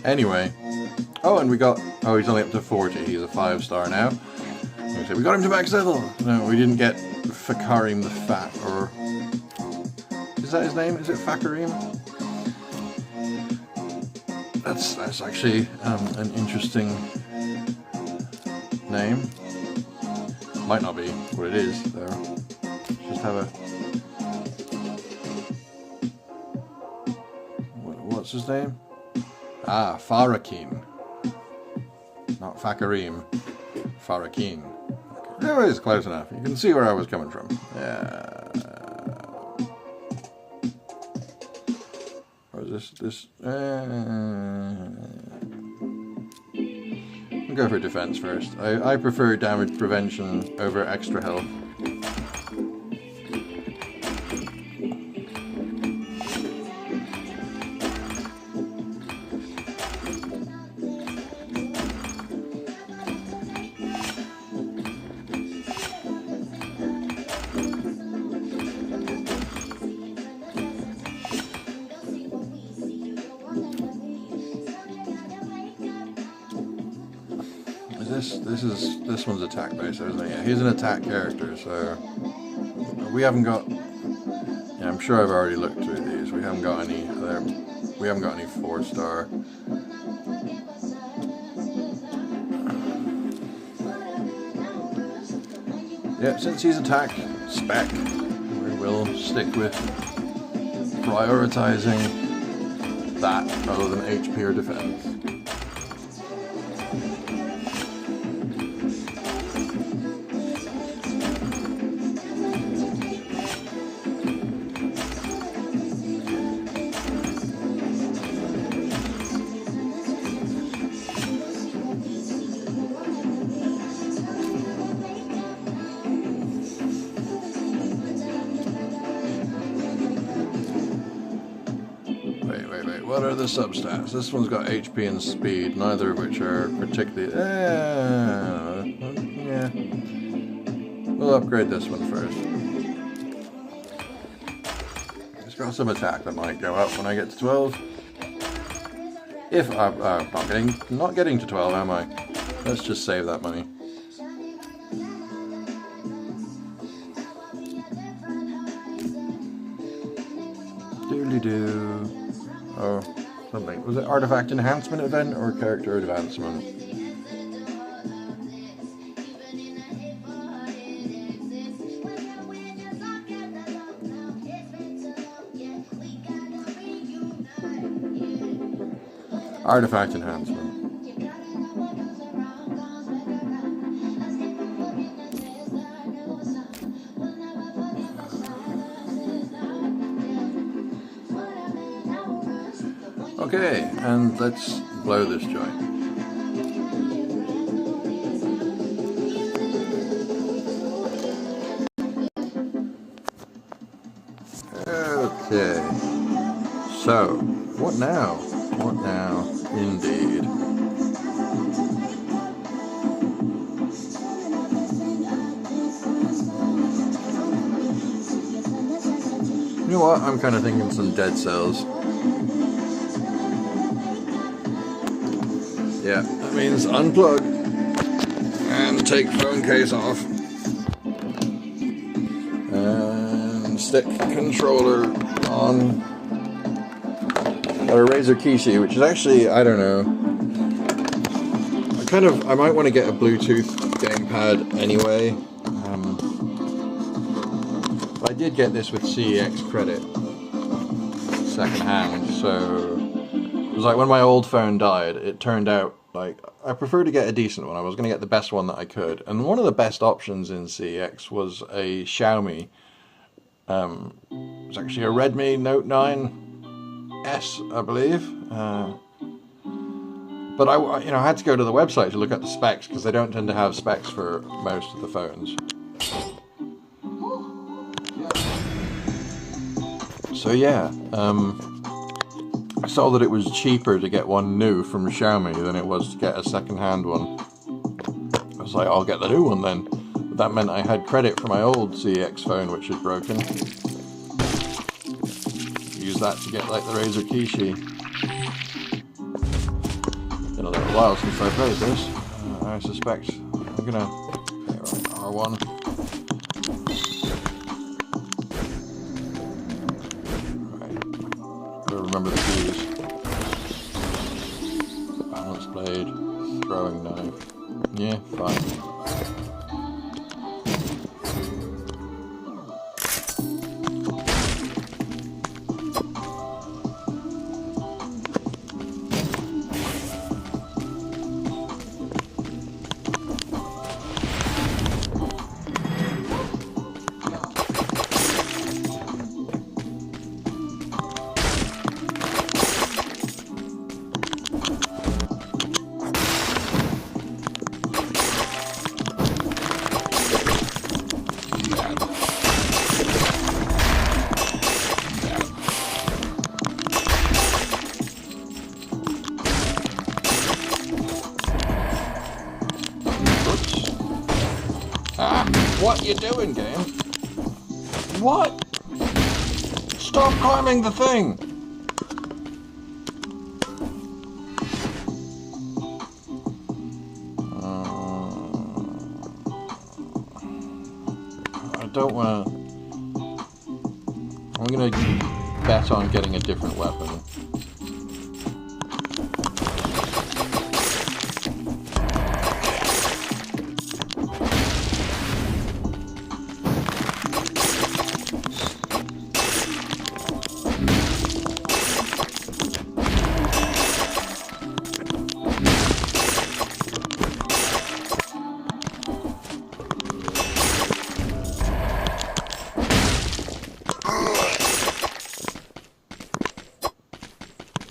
[SPEAKER 2] Anyway. Oh, and we got... Oh, he's only up to 40. He's a 5-star now. Okay, we got him to max level. No, we didn't get Fakarim the Fat, or... Is that his name? Is it Fakarim? That's actually an interesting name. Might not be what it is, though. Let's just have a... What's his name? Ah, Farakin. Not Fakarim. Farakin. Okay. It was close enough. You can see where I was coming from. Or is this... We'll go for defense first. I prefer damage prevention over extra health. This one's attack based, isn't it? Yeah, he's an attack character, so we haven't got. Yeah, I'm sure I've already looked through these. We haven't got any. We haven't got any 4-star. Yeah, since he's attack spec, we will stick with prioritizing that rather than HP or defense. What are the substats? This one's got HP and speed, neither of which are particularly... yeah. We'll upgrade this one first. It's got some attack that might go up when I get to 12. If I'm not getting to 12, am I? Let's just save that money. Doodly-doo. Oh, something. Was it artifact enhancement event or character advancement? Artifact enhancement. Okay, and let's blow this joint. Okay, so what now? What now, indeed? You know what? I'm kind of thinking some dead cells. Yeah, that means unplug and take phone case off and stick controller on. Got a Razer Kishi, which is actually, I don't know. I might want to get a Bluetooth gamepad anyway. But I did get this with CEX credit, second hand, so. It was like when my old phone died, it turned out like I prefer to get a decent one. I was going to get the best one that I could. And one of the best options in CEX was a Xiaomi. It was actually a Redmi Note 9S, I believe. But I had to go to the website to look at the specs because they don't tend to have specs for most of the phones. So yeah, I saw that it was cheaper to get one new from Xiaomi than it was to get a second-hand one. I was like, I'll get the new one then. But that meant I had credit for my old CX phone, which was broken. Use that to get like the Razer Kishi. Been a little while since I played this. I suspect I'm gonna R1. Remember the keys. Balance blade, throwing knife. Yeah, fine. What you doing, game? What? Stop climbing the thing! I don't wanna... I'm gonna bet on getting a different weapon.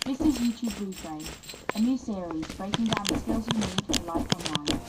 [SPEAKER 4] This is YouTube Reframe, a new series breaking down the skills you need for life online.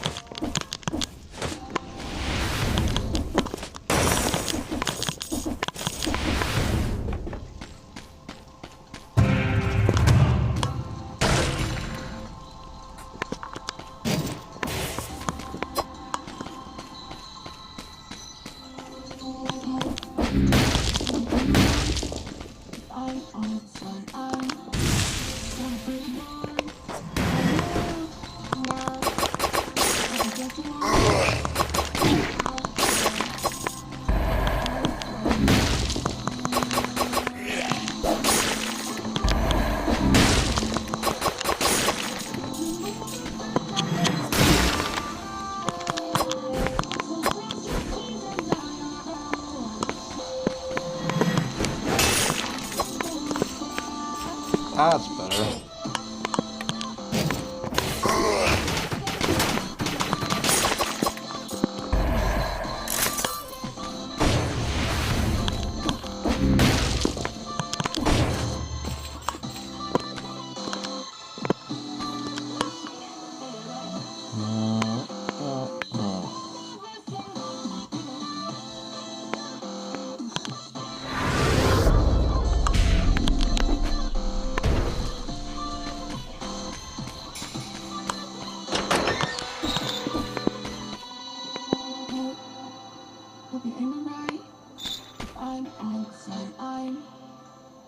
[SPEAKER 2] That's better.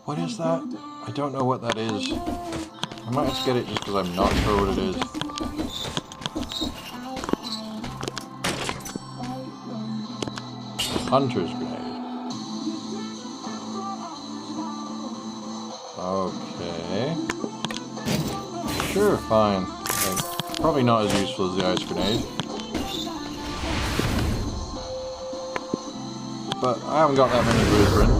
[SPEAKER 2] What is that? I don't know what that is. I might have to get it just because I'm not sure what it is. Hunter's grenade. Okay. Sure, fine. Okay. Probably not as useful as the ice grenade. But I haven't got that many blueprints.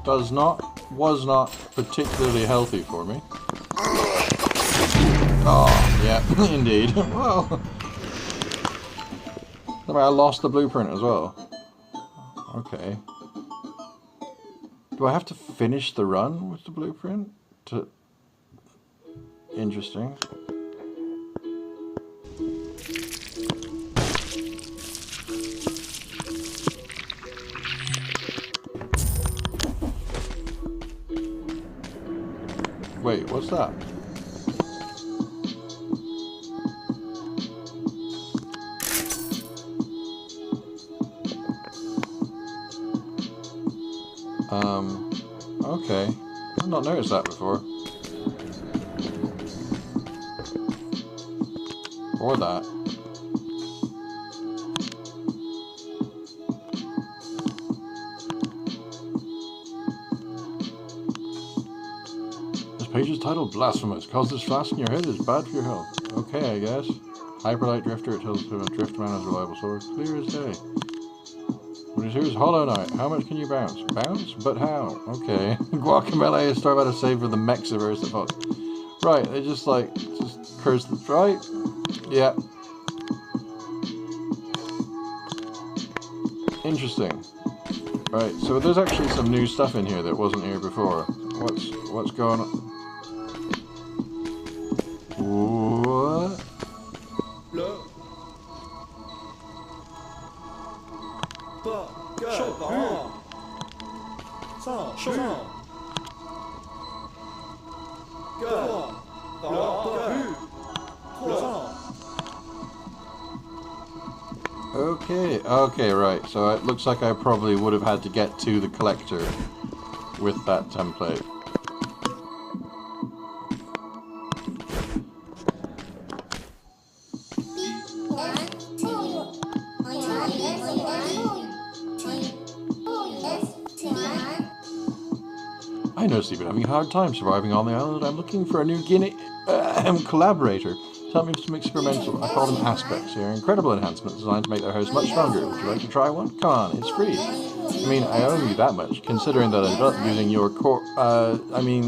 [SPEAKER 2] was not particularly healthy for me. Oh, yeah, indeed. Well, I lost the blueprint as well. Okay. Do I have to finish the run with the blueprint? Interesting. Wait, what's that? Okay. I've not noticed that before. Or that. This page is titled Blasphemous. Causes flash in your head is bad for your health. Okay, I guess. Hyperlight Drifter, it tells us a drift man as a reliable source. Clear as day. What is here is Hollow Knight. How much can you bounce? Bounce? But how? Okay. Guacamole is story about a save for the Mexiverse that fought. Right, they just curse the right? Yeah. Interesting. Right, so there's actually some new stuff in here that wasn't here before. What's going on? What? Okay, right. So it looks like I probably would have had to get to the collector with that template. I noticed you've been having a hard time surviving on the island. I'm looking for a new collaborator. Tell me some experimental, I call them aspects here. Incredible enhancements designed to make their host much stronger. Would you like to try one? Come on, it's free. I mean, I owe you that much, considering that I developed using your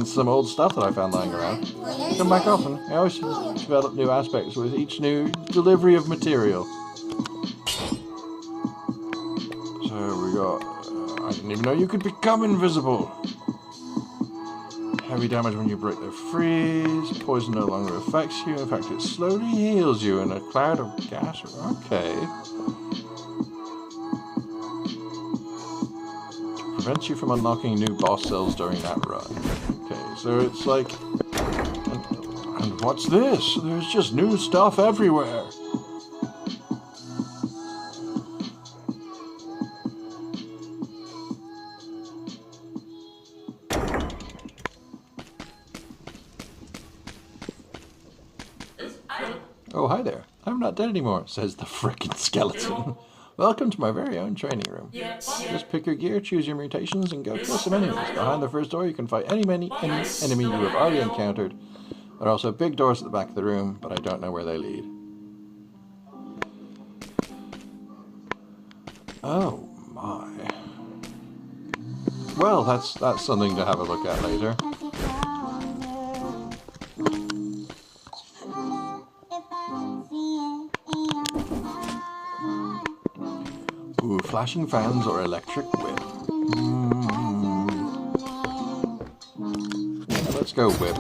[SPEAKER 2] some old stuff that I found lying around. Come back often. I always develop new aspects with each new delivery of material. So we got, I didn't even know you could become invisible. Heavy damage when you break the freeze. Poison no longer affects you. In fact, it slowly heals you in a cloud of gas. Okay. Prevents you from unlocking new boss cells during that run. Okay, so it's like... And what's this? There's just new stuff everywhere. Oh, hi there. I'm not dead anymore, says the frickin' skeleton. Welcome to my very own training room. Just pick your gear, choose your mutations, and go kill some enemies. Behind the first door, you can fight any enemy you have already encountered. There are also big doors at the back of the room, but I don't know where they lead. Oh, my. Well, that's something to have a look at later. Ooh, flashing fans or electric whip. Yeah, let's go whip.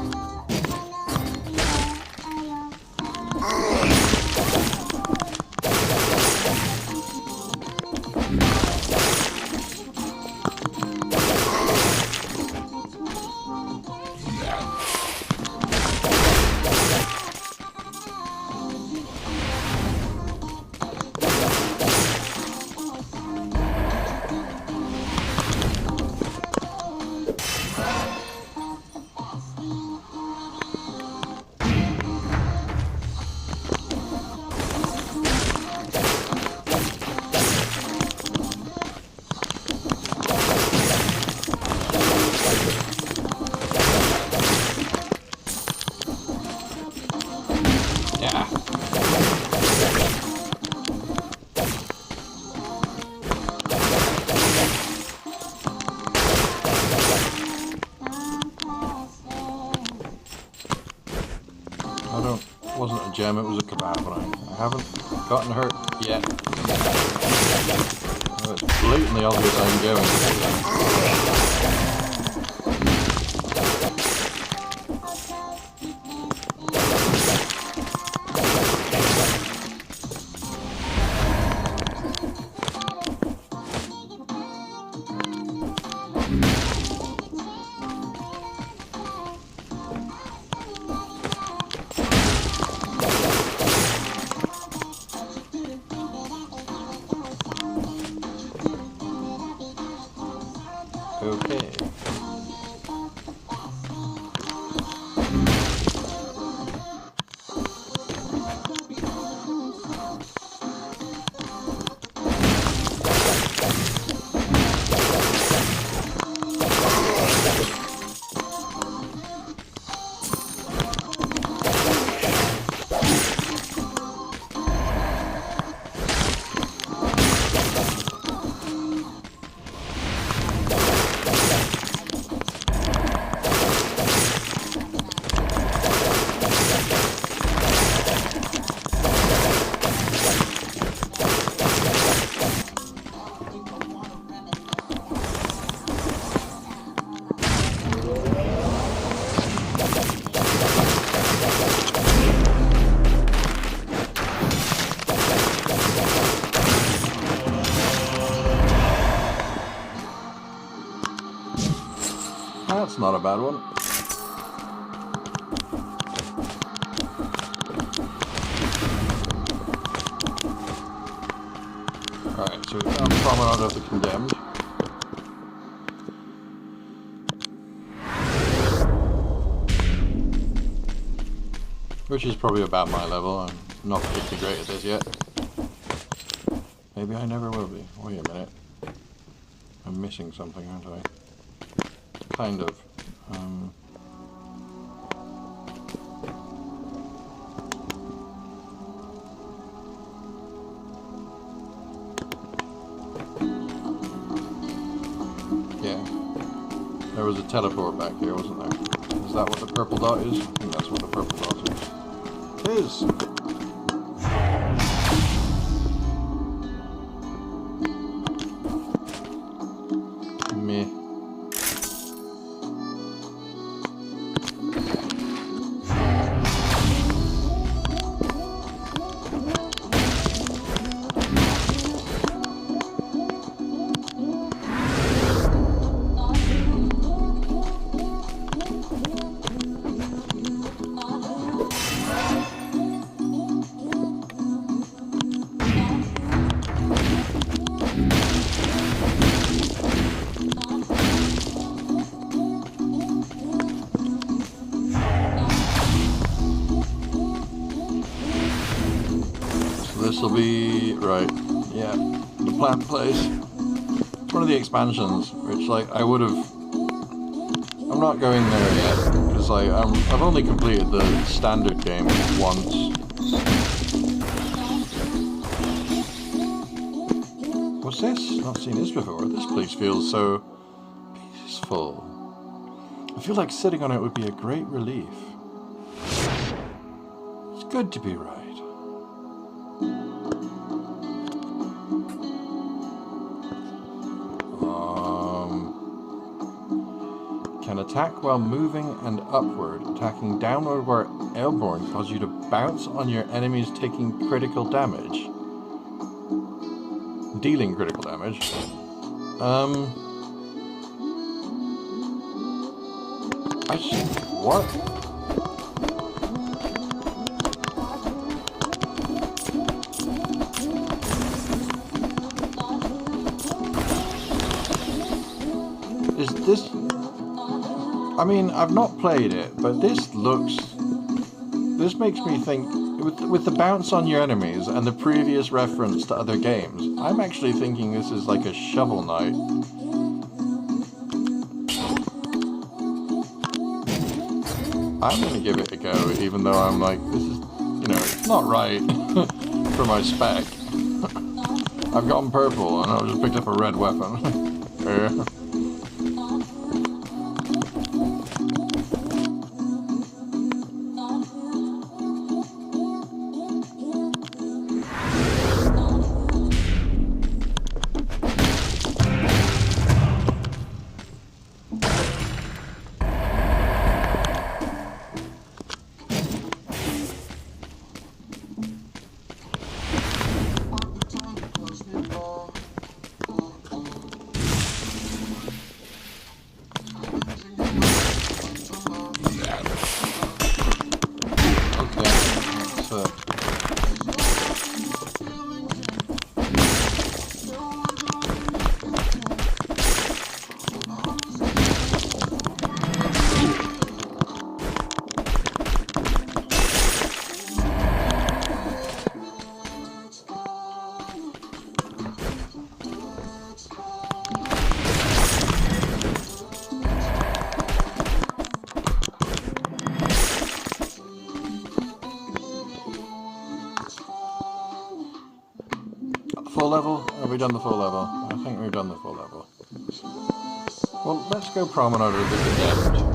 [SPEAKER 2] gem, it was a kebab, and I haven't gotten hurt yet. Oh, it's blatantly obvious I'm going. Okay. That's not a bad one. Alright, so we found Promenade of the Condemned. Which is probably about my level. I'm not particularly great at this yet. Maybe I never will be. Wait a minute. I'm missing something, aren't I? Kind of. Yeah. There was a teleport back here, wasn't there? Is that what the purple dot is? I think that's what the purple dot is. It is! Meh. This will be right. Yeah, the plant place. It's one of the expansions, which like I would have. I'm not going there yet because like I've only completed the standard game once. What's this? Not seen this before. This place feels so peaceful. I feel like sitting on it would be a great relief. It's good to be right. Can attack while moving and upward. Attacking downward where airborne causes you to bounce on your enemies taking critical damage. Dealing critical damage. What? Is this... I mean, I've not played it, but this makes me think, with the bounce on your enemies and the previous reference to other games, I'm actually thinking this is like a Shovel Knight. I'm gonna give it a go, even though I'm like, this is, you know, it's not right for my spec. I've gotten purple and I just picked up a red weapon. full level? Have we done the full level? I think we've done the full level. Well, let's go Promenade of the Condemned.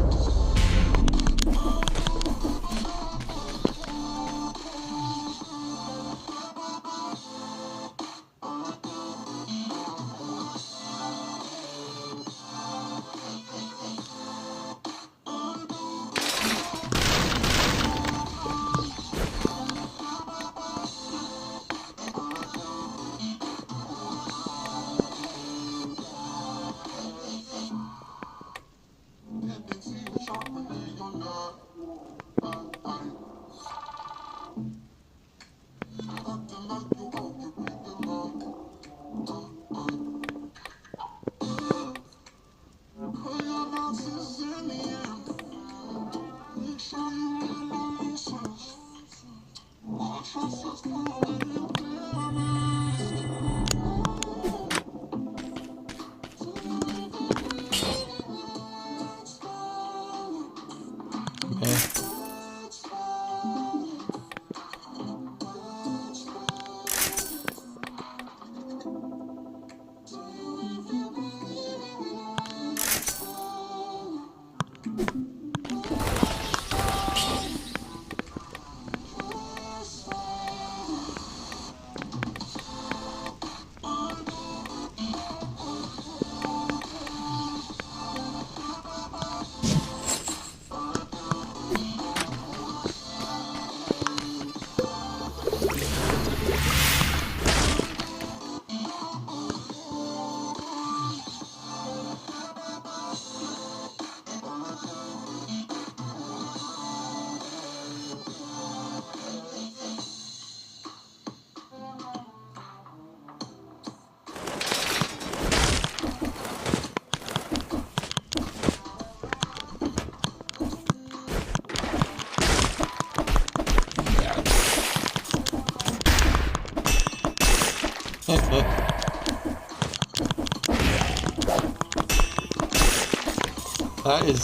[SPEAKER 2] That is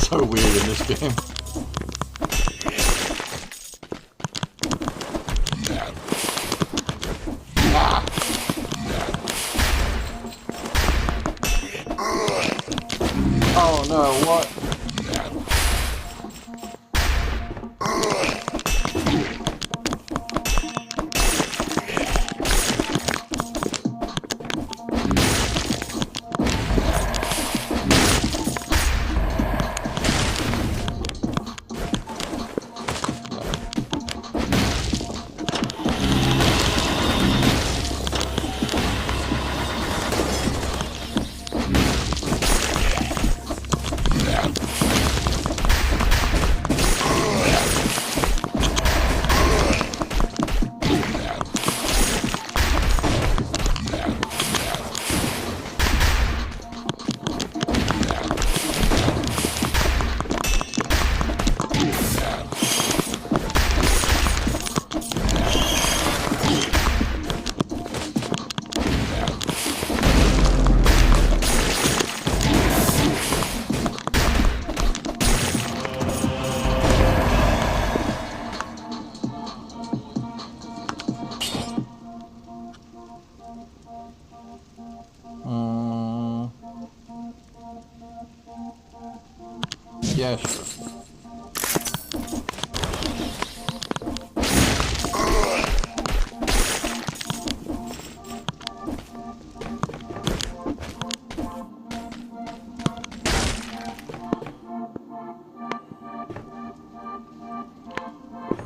[SPEAKER 2] so weird in this game. Oh no, what? Yeah, sure.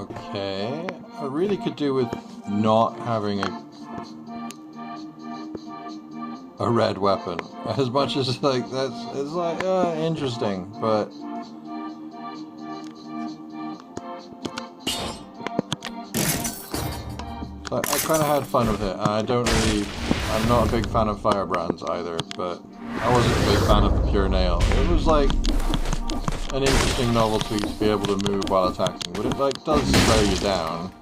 [SPEAKER 2] Okay, I really could do with not having a red weapon. As much as like it's like interesting, but I kind of had fun with it. I'm not a big fan of firebrands either, but I wasn't a big fan of the pure nail. It was like an interesting novelty to be able to move while attacking, but it like does slow you down.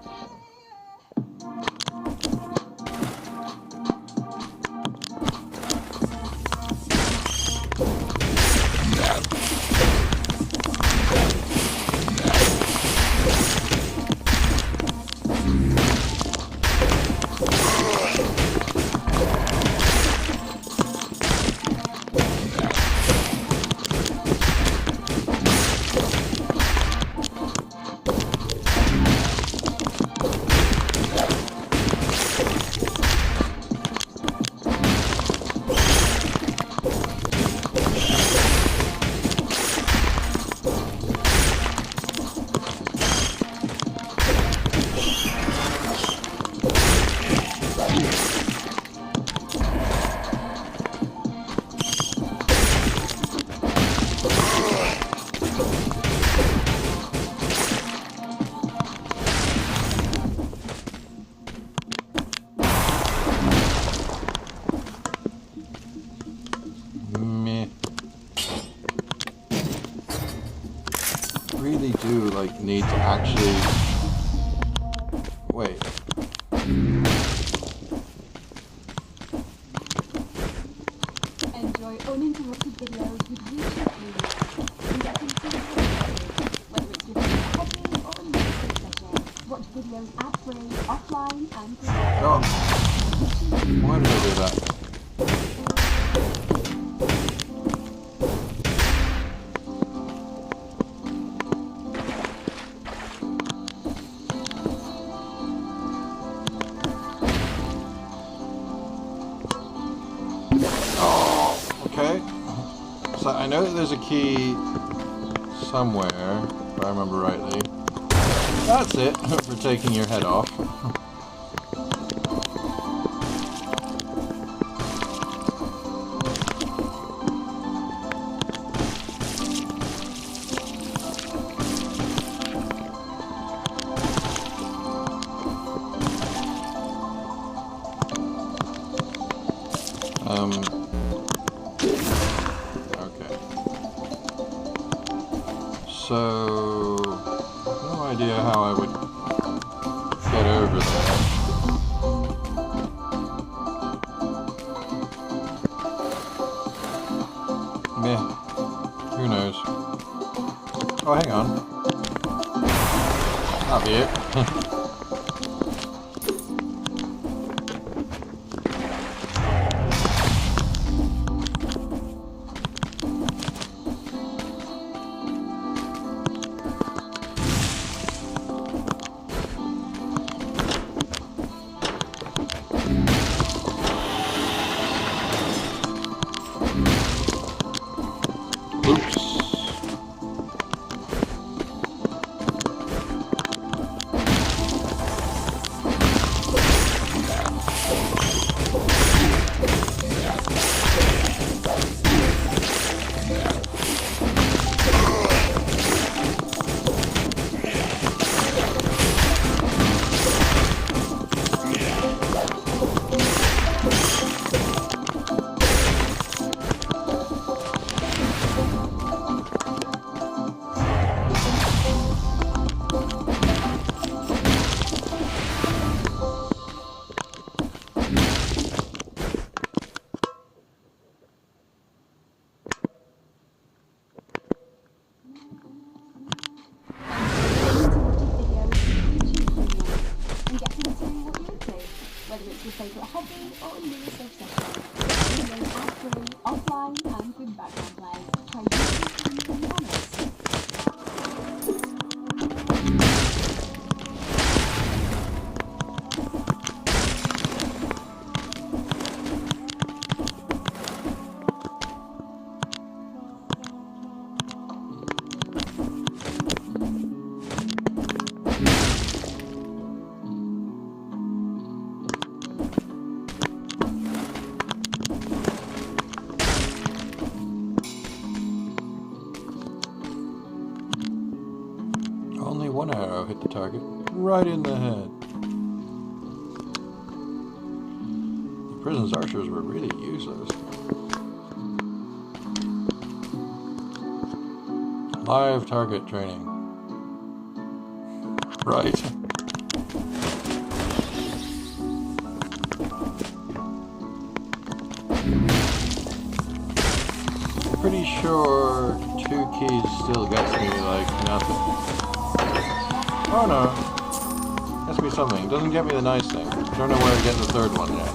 [SPEAKER 2] Meh. Really do like need to actually wait.
[SPEAKER 3] Enjoy uninterrupted videos with YouTube Premium and get instant notifications, whether it's your favorite hobby or a music pleasure. Watch videos ad-free, offline, and free.
[SPEAKER 2] Oh, why did I do that? Okay, so I know that there's a key somewhere, if I remember rightly. That's it, for taking your head off. Okay. So, no idea how I would get over there. Meh. Who knows? Oh, hang on. That'll be it. Oops.
[SPEAKER 3] Whether it's your favourite hobby or a new research session. Videos ad-free, offline and with background play. Try YouTube and be honest.
[SPEAKER 2] Only one arrow hit the target, right in the head. The prison's archers were really useless. Live target training. Right. Pretty sure 2 keys still gets me like nothing. Oh no. Gets me something. Doesn't get me the nice thing. Don't know where to get the third one yet.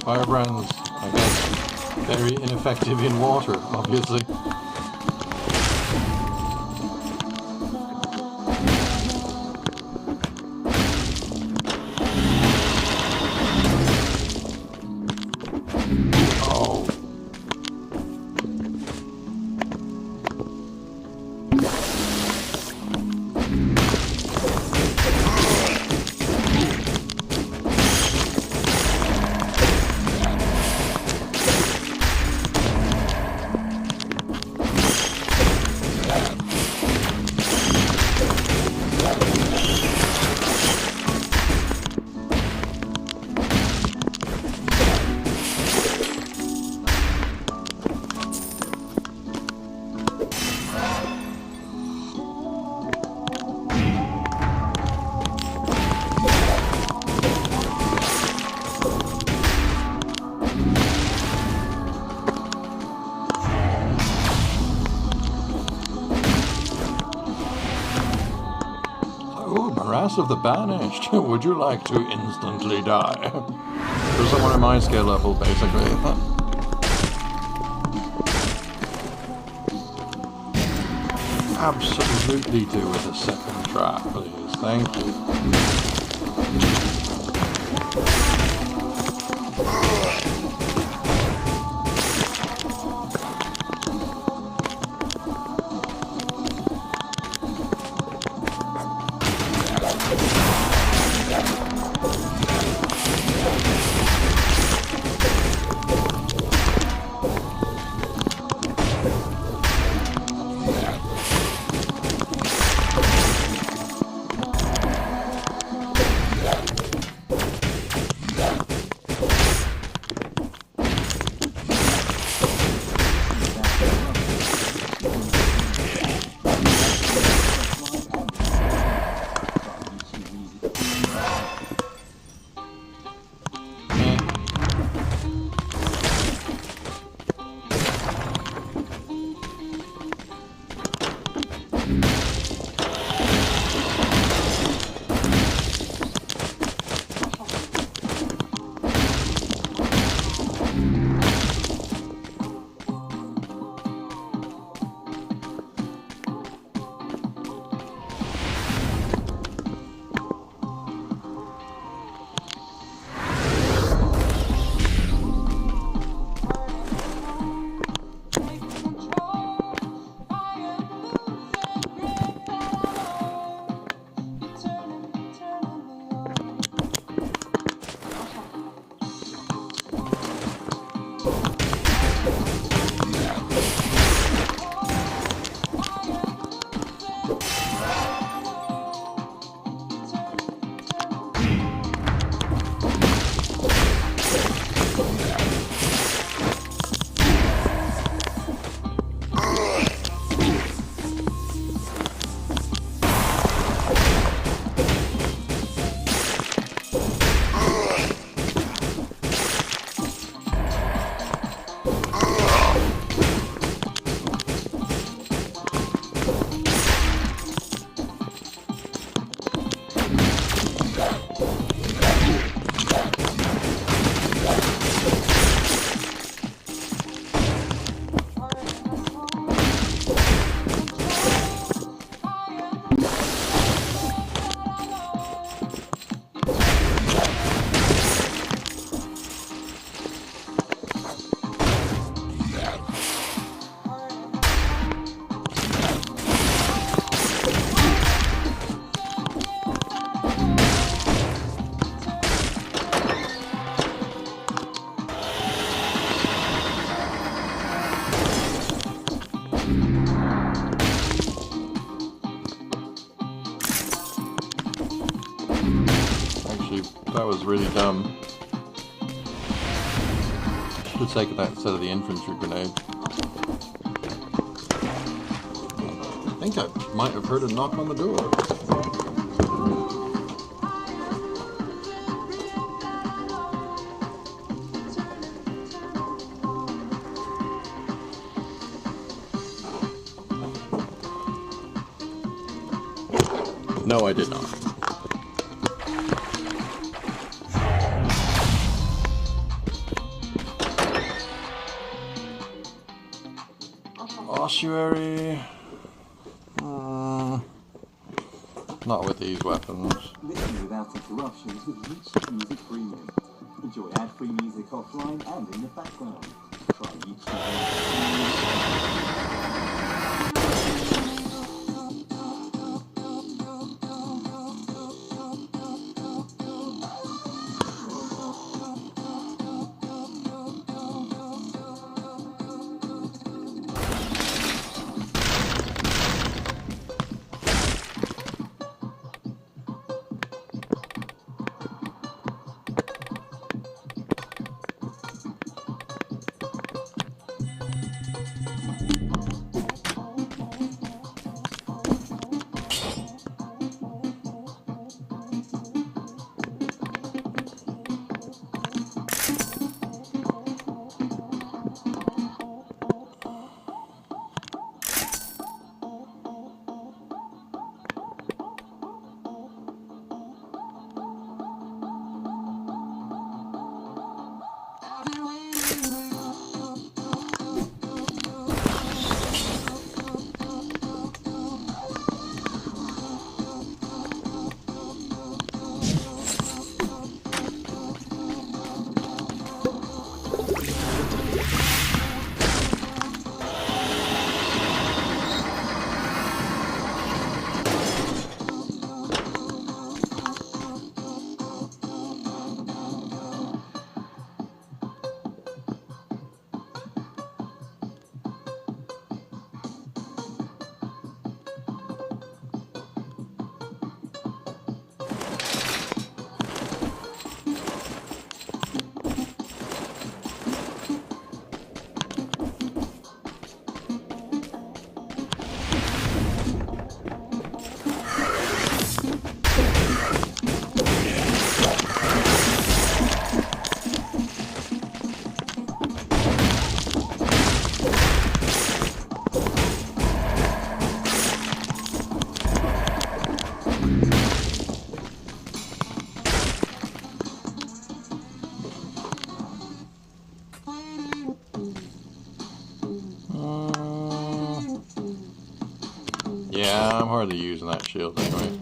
[SPEAKER 2] Firebrands, I guess, very ineffective in water, obviously. Oh. Oh, Morass of the Banished. Would you like to instantly die? For someone at my skill level, basically. Absolutely do with a second trap, please. Thank you. That was really dumb. Should have taken that instead of the infantry grenade. I think I might have heard a knock on the door. No, I did not. Ossuary. Not with these weapons.
[SPEAKER 6] Listen without interruptions with YouTube Music Premium. Enjoy ad-free music offline and in the background. Try YouTube
[SPEAKER 2] Yeah, I'm hardly using that shield anyway.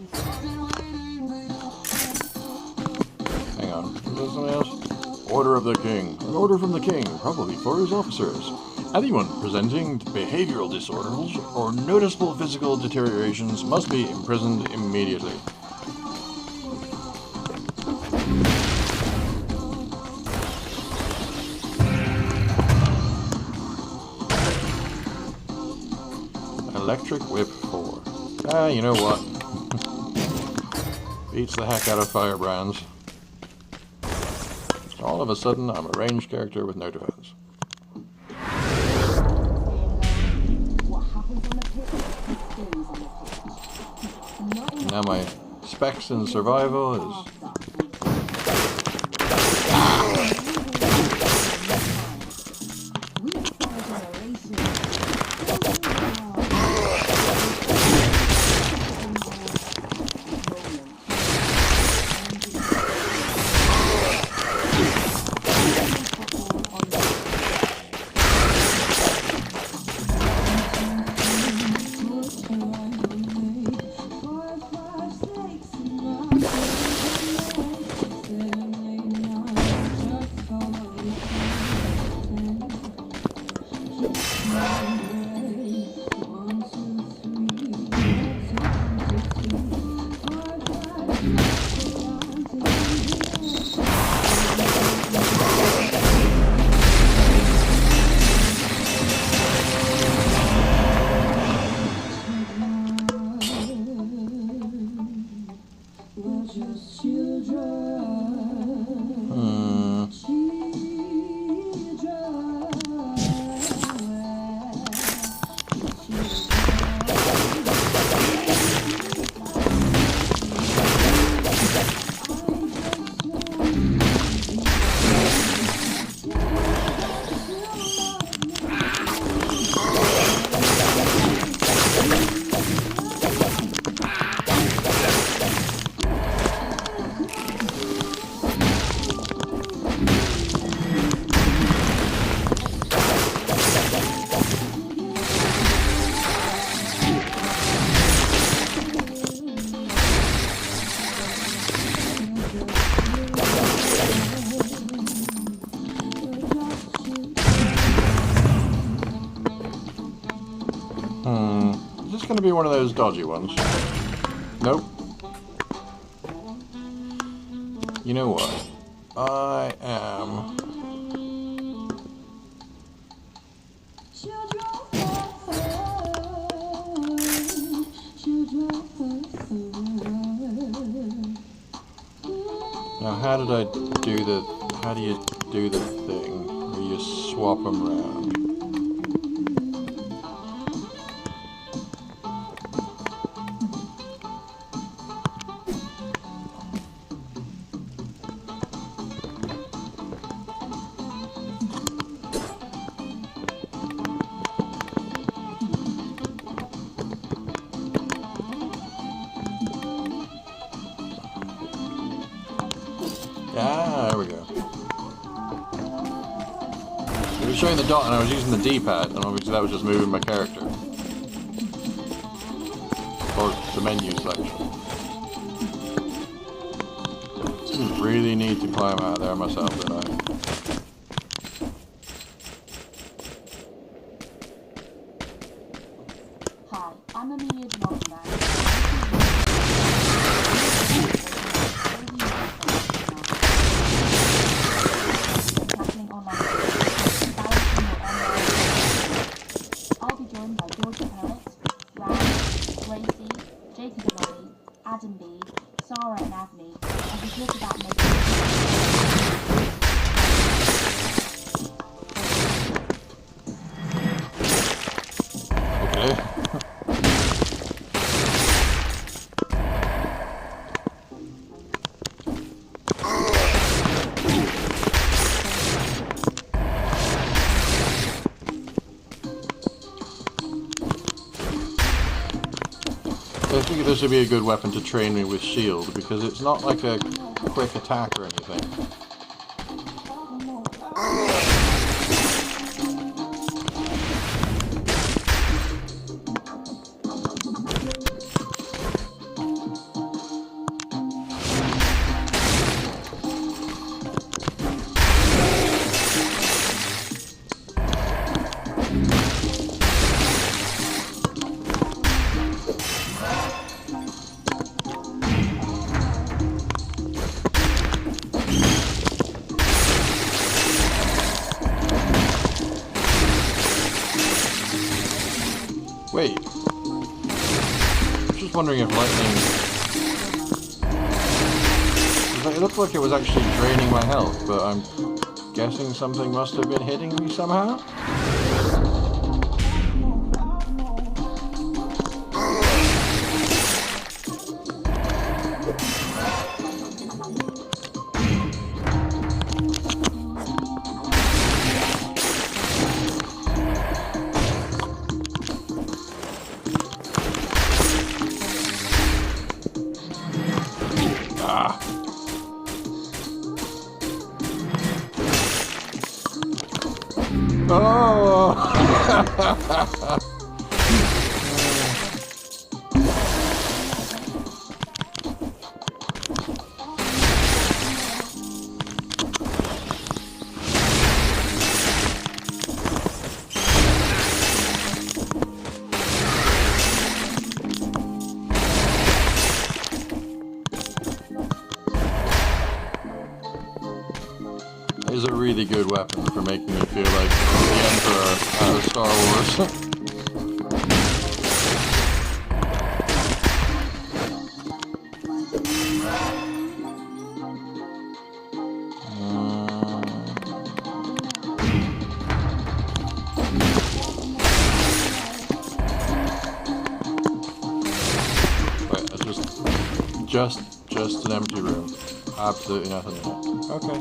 [SPEAKER 2] Hang on, is there something else? Order of the King. An order from the King, probably for his officers. Anyone presenting behavioral disorders or noticeable physical deteriorations must be imprisoned immediately. Electric Whip 4. Ah, you know what? Beats the heck out of firebrands. All of a sudden, I'm a ranged character with no defense. Now my specs in survival is... Is this going to be one of those dodgy ones? Nope. You know what? I am... Now, how did I do the... How do you do the thing where you swap them around? Ah, there we go. It was showing the dot and I was using the D-pad, and obviously that was just moving my character. Or the menu selection. Didn't really need to climb out there myself, did I?
[SPEAKER 4] Hi, I'm Amelia Denoldenberg. Tackling online balancing your online. I'll be joined by Georgia Pellet, Ryan, Gracie, Jacob and Ollie, Adam B, Sarah and Avni, as we talk about making
[SPEAKER 2] Okay. I think this would be a good weapon to train me with shield, because it's not like a quick attack or anything. Wait. I was just wondering if lightning... It looked like it was actually draining my health, but I'm guessing something must have been hitting me somehow? Oh! Is a really good weapon for making me feel like the Emperor out of Star Wars. Wait, it's just an empty room. Absolutely nothing in it. Okay.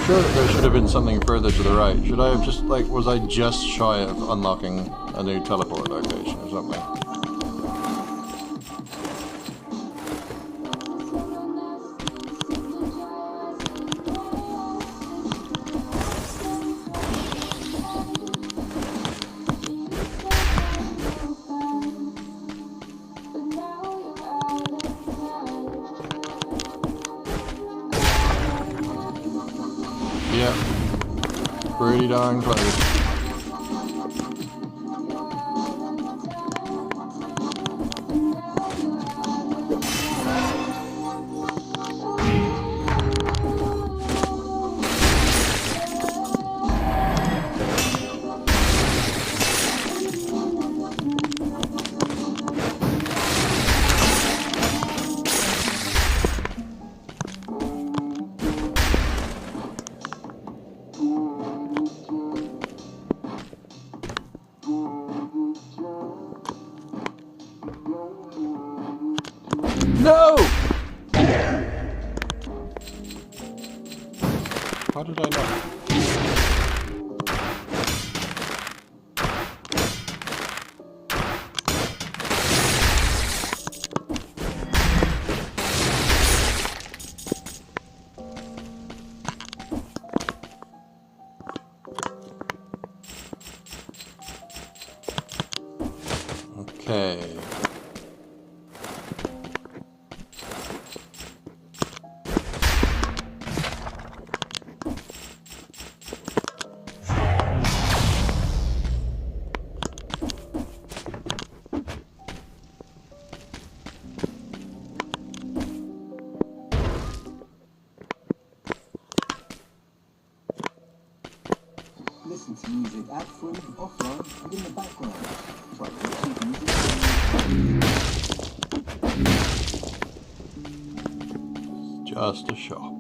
[SPEAKER 2] Sure, there should have been something further to the right. Should I have just, like, was I just shy of unlocking a new teleport location or something? Yeah, pretty darn close. No! How did I not? Okay.
[SPEAKER 6] Listen to music ad-free, offline, and in the background. Try Bluetooth music.
[SPEAKER 2] Just a shop.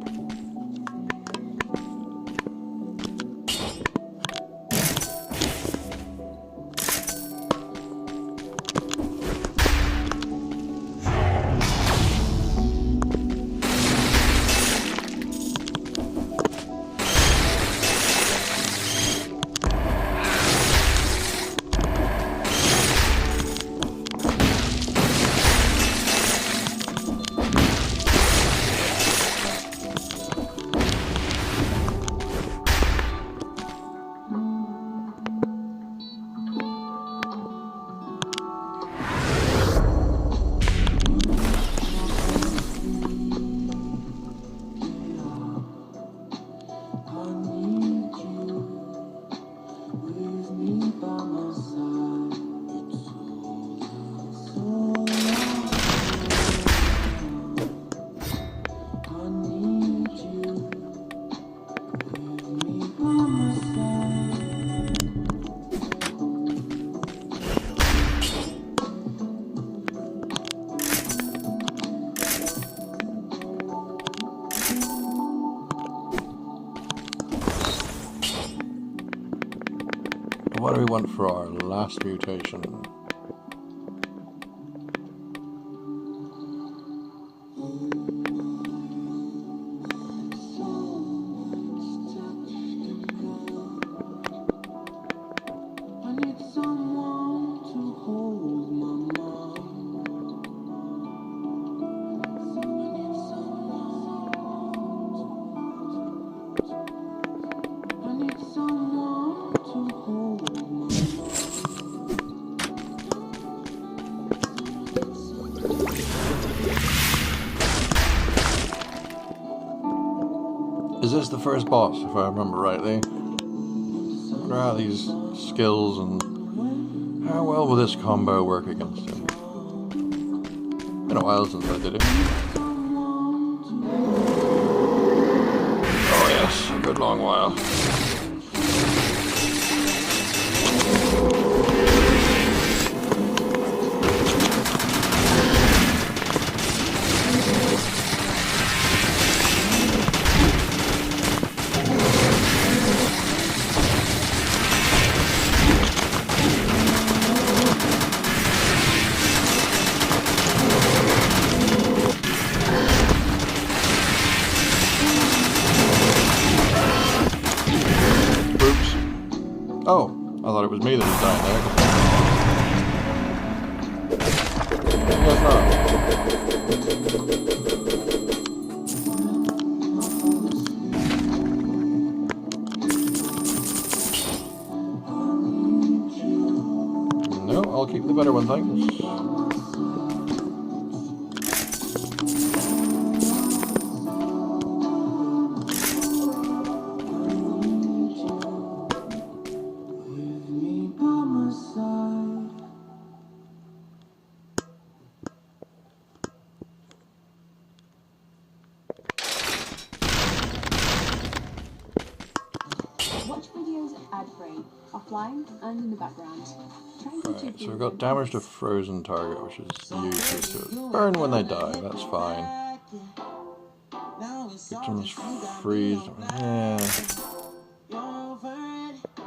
[SPEAKER 2] What do we want for our last mutation? Is this the first boss, if I remember rightly? I wonder how these skills and how well will this combo work against him? Been a while since I did it. Oh yes, a good long while. was me that was dying there. I guess not. No, I'll keep the better one, thanks.
[SPEAKER 3] Watch videos ad-free, offline, and in the background. Try YouTube
[SPEAKER 2] Right, so we've
[SPEAKER 3] Premium
[SPEAKER 2] got damage to
[SPEAKER 3] on us.
[SPEAKER 2] frozen target, which is useless to burn when they die, that's fine. Victims freeze, yeah.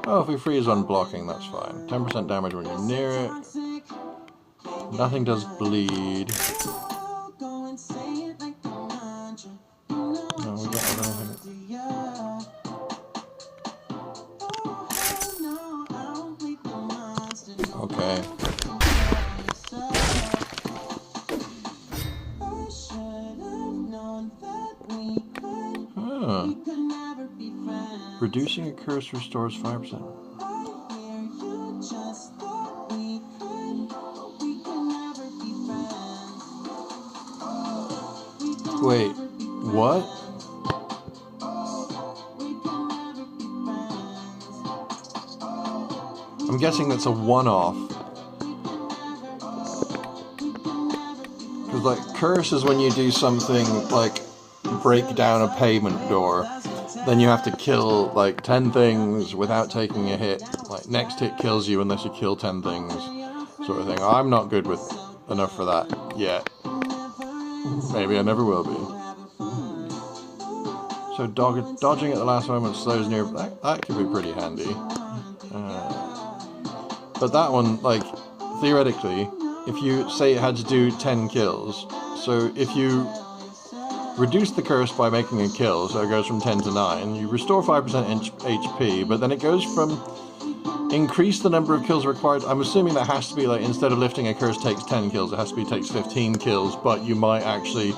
[SPEAKER 2] Oh, if we freeze on blocking, that's fine. 10% damage when you're near it. Nothing does bleed. No, we don't have anything. Okay. Huh. Reducing a curse restores 5%. Wait, what? I'm guessing that's a one-off. Because, like, curse is when you do something like break down a pavement door, then you have to kill like 10 things without taking a hit. Like, next hit kills you unless you kill 10 things, sort of thing. I'm not good with enough for that yet. Maybe I never will be. So dodging at the last moment slows near. That could be pretty handy. But that one, like, theoretically, if you say it had to do 10 kills, so if you reduce the curse by making a kill, so it goes from 10 to 9, you restore 5% HP, but then it goes from increase the number of kills required. I'm assuming that has to be, like, instead of lifting a curse takes 10 kills, it has to be takes 15 kills, but you might actually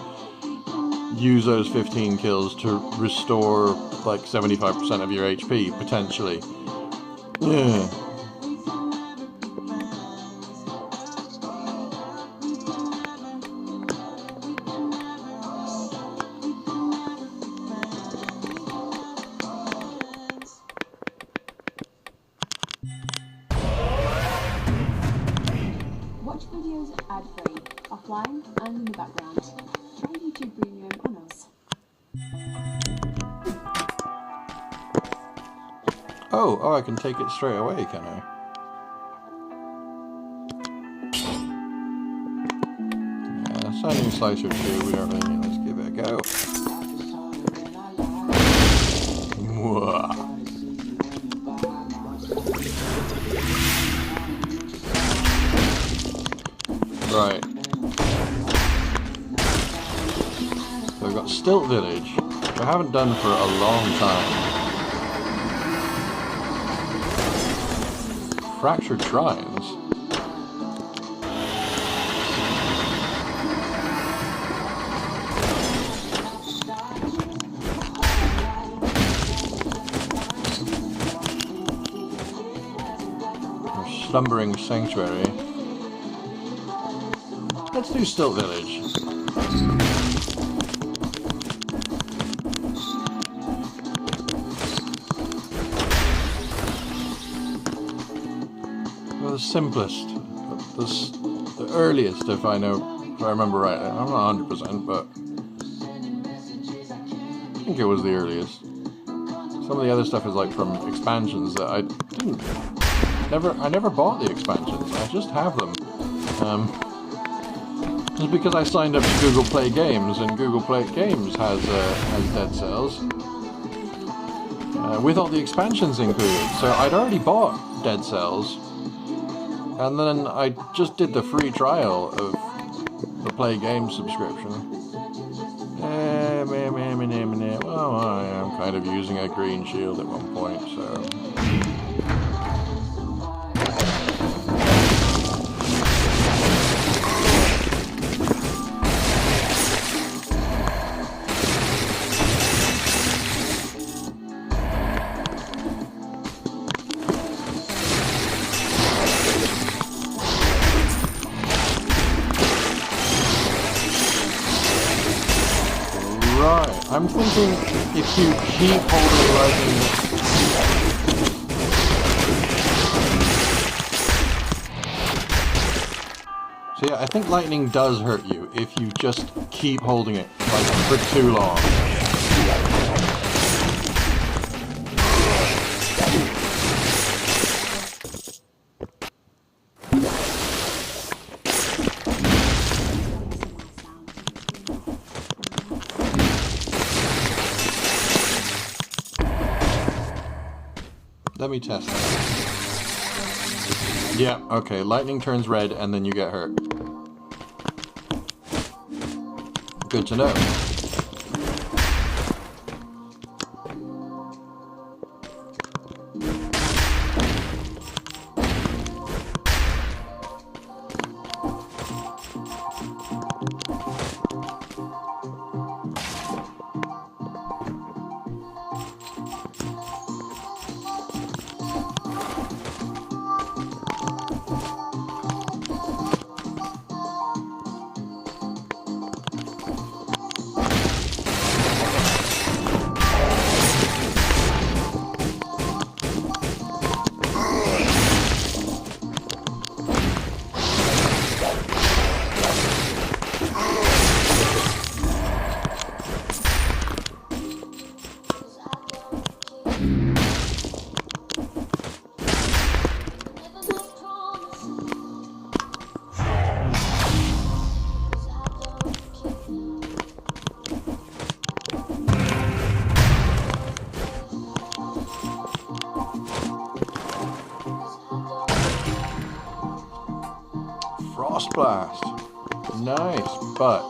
[SPEAKER 2] use those 15 kills to restore, like, 75% of your HP, potentially. Yeah.
[SPEAKER 3] Watch videos ad-free, offline, and in the background. Try YouTube Premium on us.
[SPEAKER 2] Oh, I can take it straight away, can I? Yeah, signing slicer 2, we don't really need. Let's give it a go. Mwah. Right. So we've got Stilt Village, which I haven't done for a long time. Fractured Shrines. Slumbering Sanctuary. Let's do Stilt Village. Well, the simplest, the earliest, if I remember right. I'm not 100%, but I think it was the earliest. Some of the other stuff is like from expansions that I never bought the expansions. I just have them. It's because I signed up to Google Play Games, and Google Play Games has Dead Cells with all the expansions included. So I'd already bought Dead Cells, and then I just did the free trial of the Play Games subscription. Well, I am kind of using a green shield at one point, so I'm thinking if you keep holding lightning... So yeah, I think lightning does hurt you if you just keep holding it, like, for too long. Let me test that. Yeah, okay, lightning turns red and then you get hurt. Good to know. Frost Blast. Nice, but...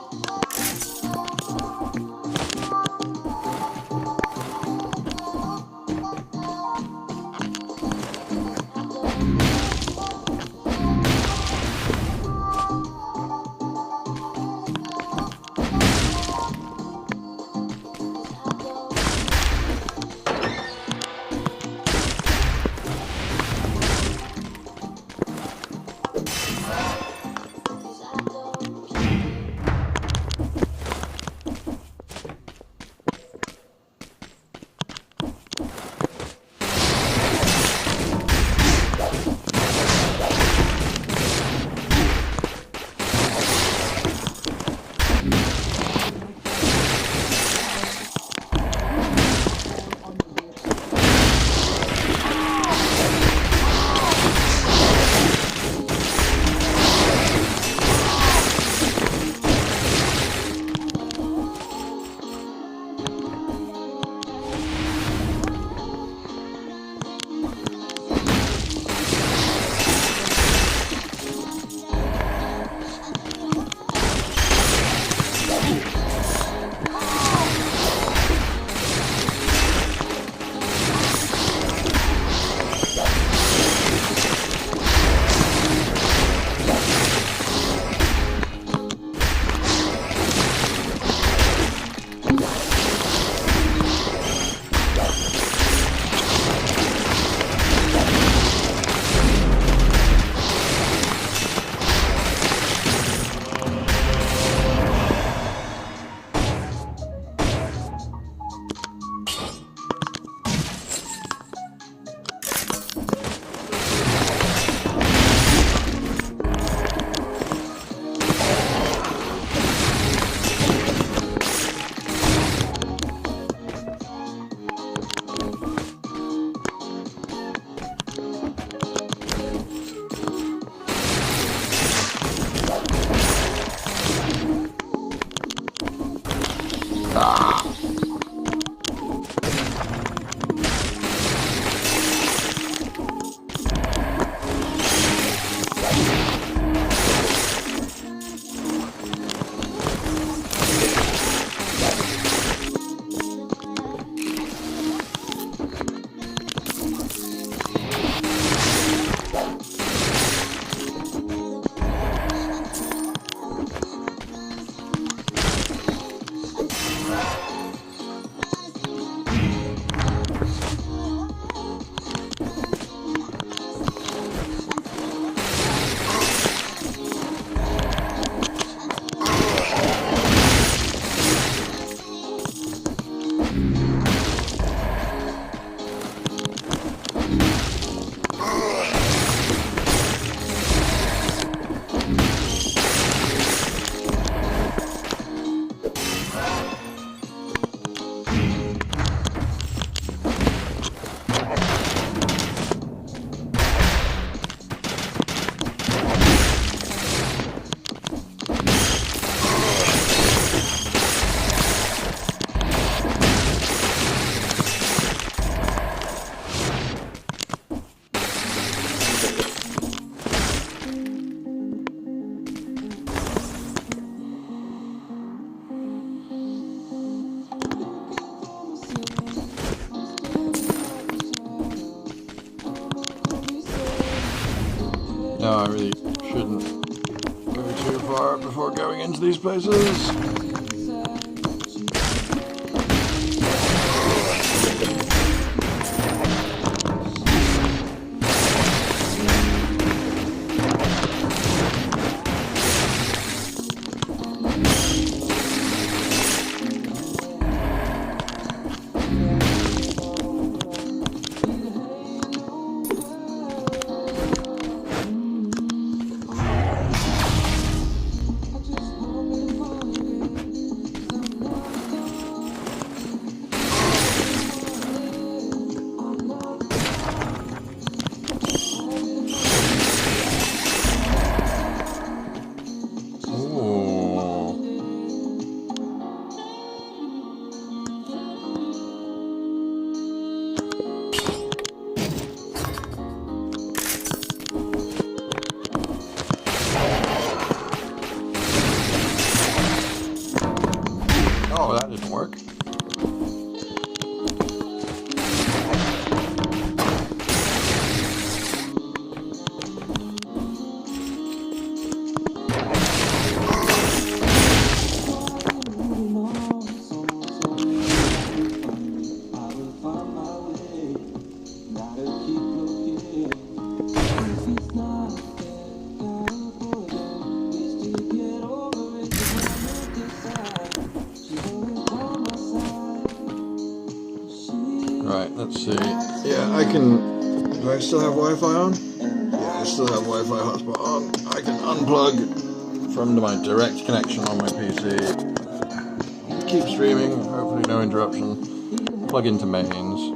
[SPEAKER 2] into these places. Oh, that didn't work. Right, let's see. Yeah, I can... Do I still have Wi-Fi on? Yeah, I still have Wi-Fi hotspot on. I can unplug from my direct connection on my PC. Keep streaming, hopefully no interruption. Plug into mains.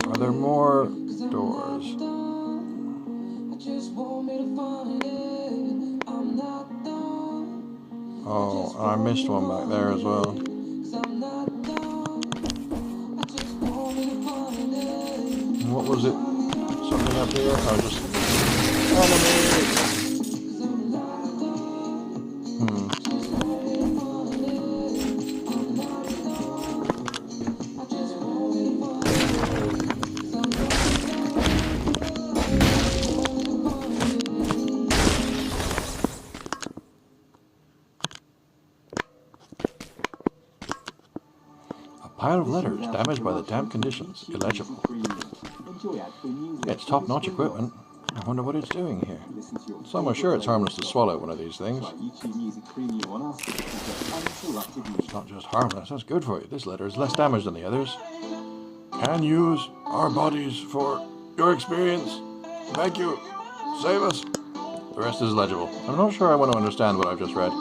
[SPEAKER 2] Are there more doors? Oh, I missed one back there as well. And what was it? Something up here? Oh, just... Enemy! Pile of letters damaged by the damp conditions. Illegible. It's top-notch equipment. I wonder what it's doing here. So I'm sure it's harmless to swallow one of these things. It's not just harmless, that's good for you. This letter is less damaged than the others. Can use our bodies for your experience. Thank you. Save us. The rest is legible. I'm not sure I want to understand what I've just read.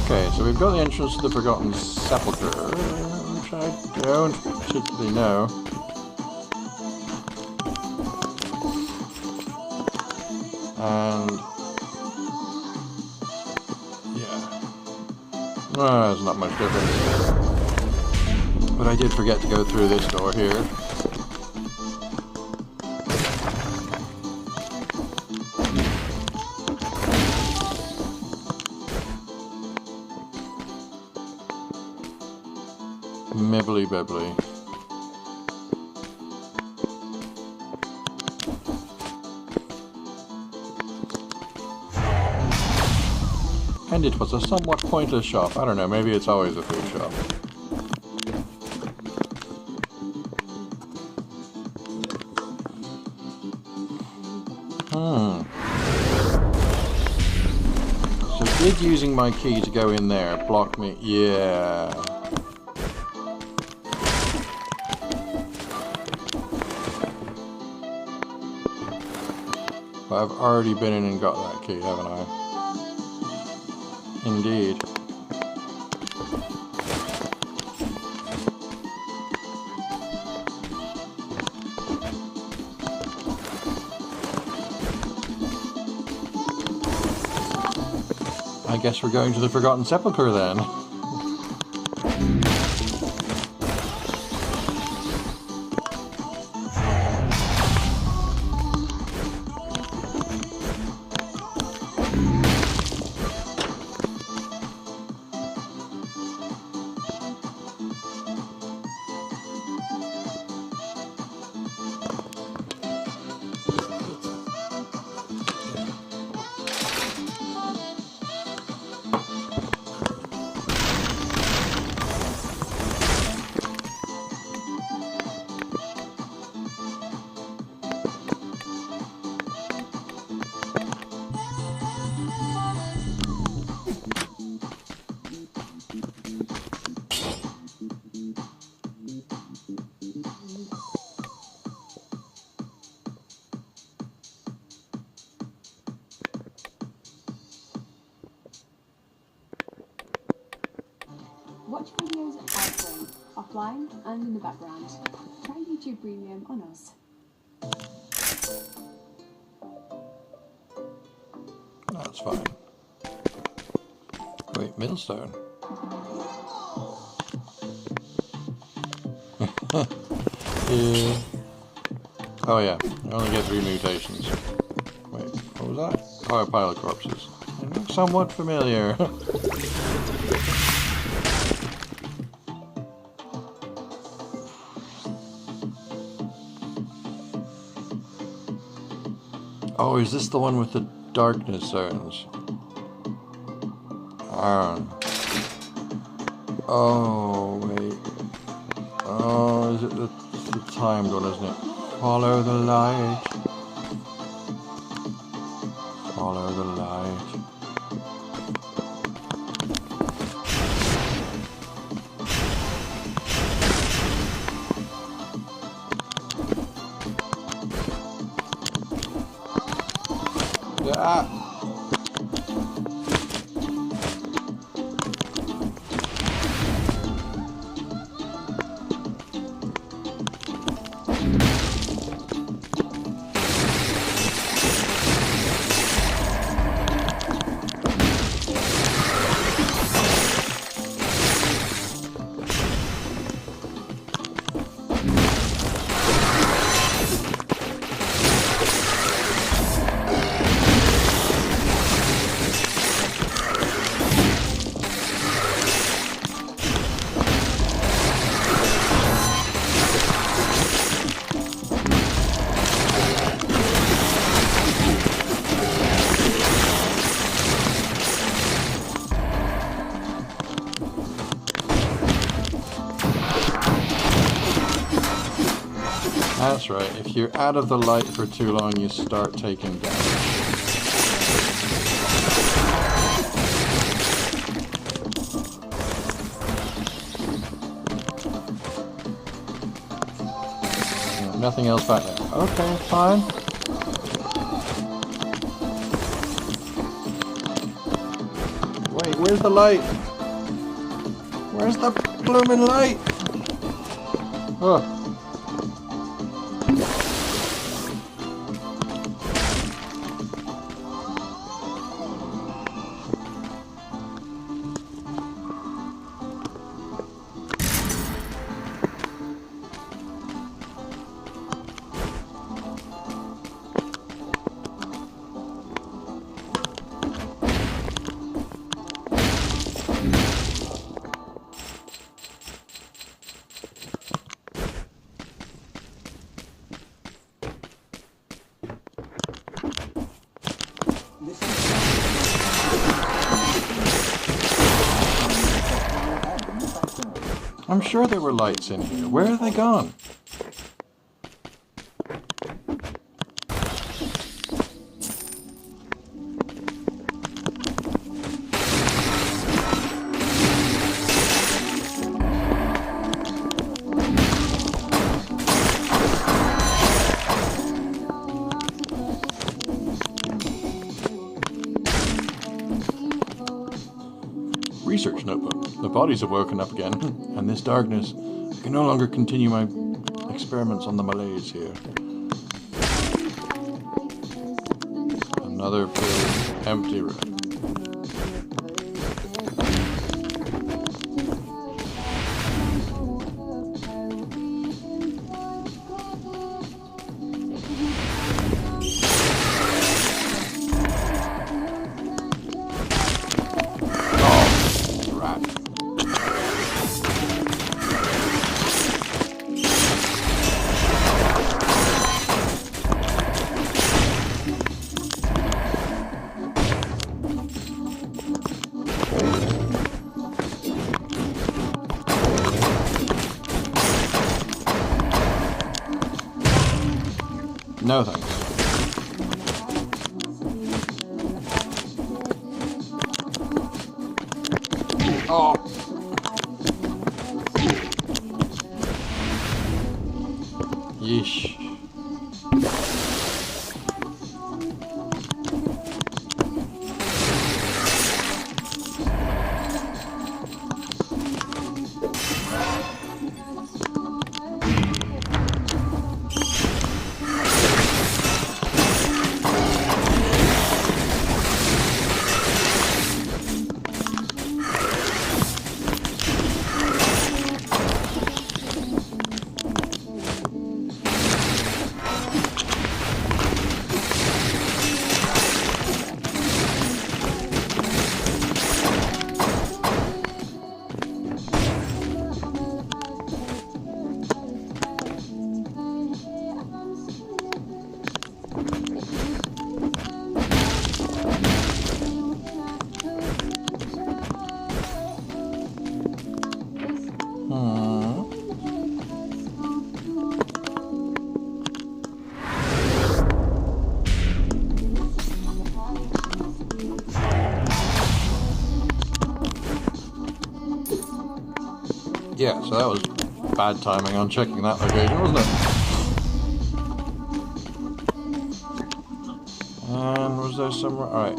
[SPEAKER 2] Okay, so we've got the entrance to the Forgotten Sepulchre, which I don't particularly know. And yeah, there's not much difference. But I did forget to go through this door here. Mibbly bibbly. And it was a somewhat pointless shop. I don't know, maybe it's always a food shop. So did using my key to go in there block me? Yeah. I've already been in and got that key, haven't I? Indeed. I guess we're going to the Forgotten Sepulchre then.
[SPEAKER 3] offline and in the background. Try YouTube Premium on us.
[SPEAKER 2] That's fine. Wait, millstone. Yeah. Oh yeah, you only get 3 mutations. Wait, what was that? Oh, a pile of corpses. They look somewhat familiar. Oh, is this the one with the darkness zones? Oh, wait. Oh, is it the timed one, isn't it? Follow the light. Follow the light. Ah! That's right, if you're out of the light for too long, you start taking damage. Nothing else back there. Okay, fine. Wait, where's the light? Where's the blooming light? Oh. I'm sure there were lights in here. Where are they gone? Research notebook. The bodies have woken up again, and this darkness, I can no longer continue my experiments on the Malays here. Another big, empty room. No thanks. Oh. Yeesh. Yeah, so that was bad timing on checking that location, wasn't it? And was there somewhere? Alright.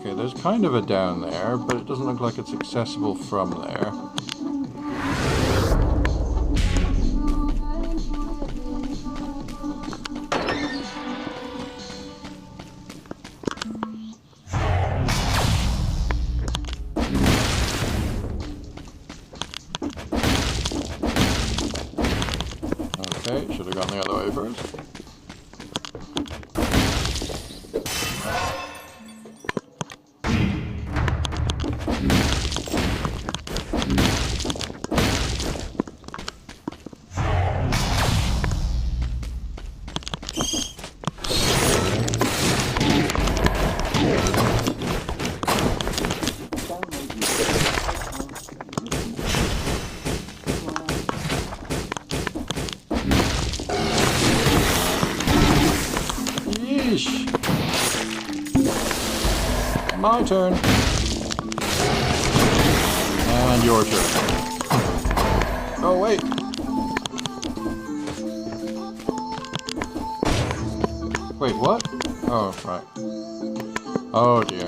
[SPEAKER 2] Okay, there's kind of a down there, but it doesn't look like it's accessible from there. Okay, should have gone the other way first. Yeesh. My turn. And your turn. Oh, wait. Wait, what? Oh, right. Oh, dear.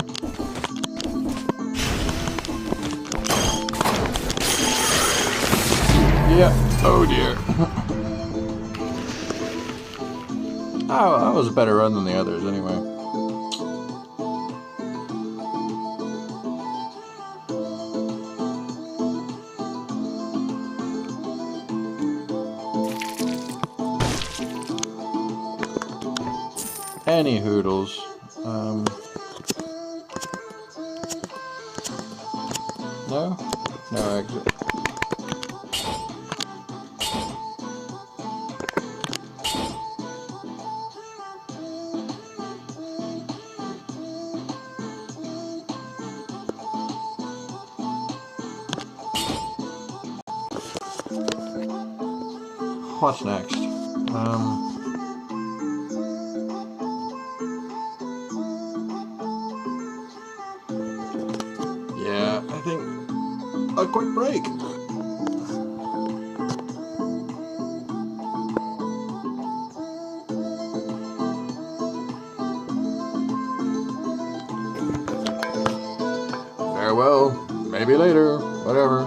[SPEAKER 2] Yeah. Oh, dear. Oh, that was a better run than the others, anyway. Any hoodles. No? No exit. What's next? Yeah, I think a quick break. Farewell. Maybe later. Whatever.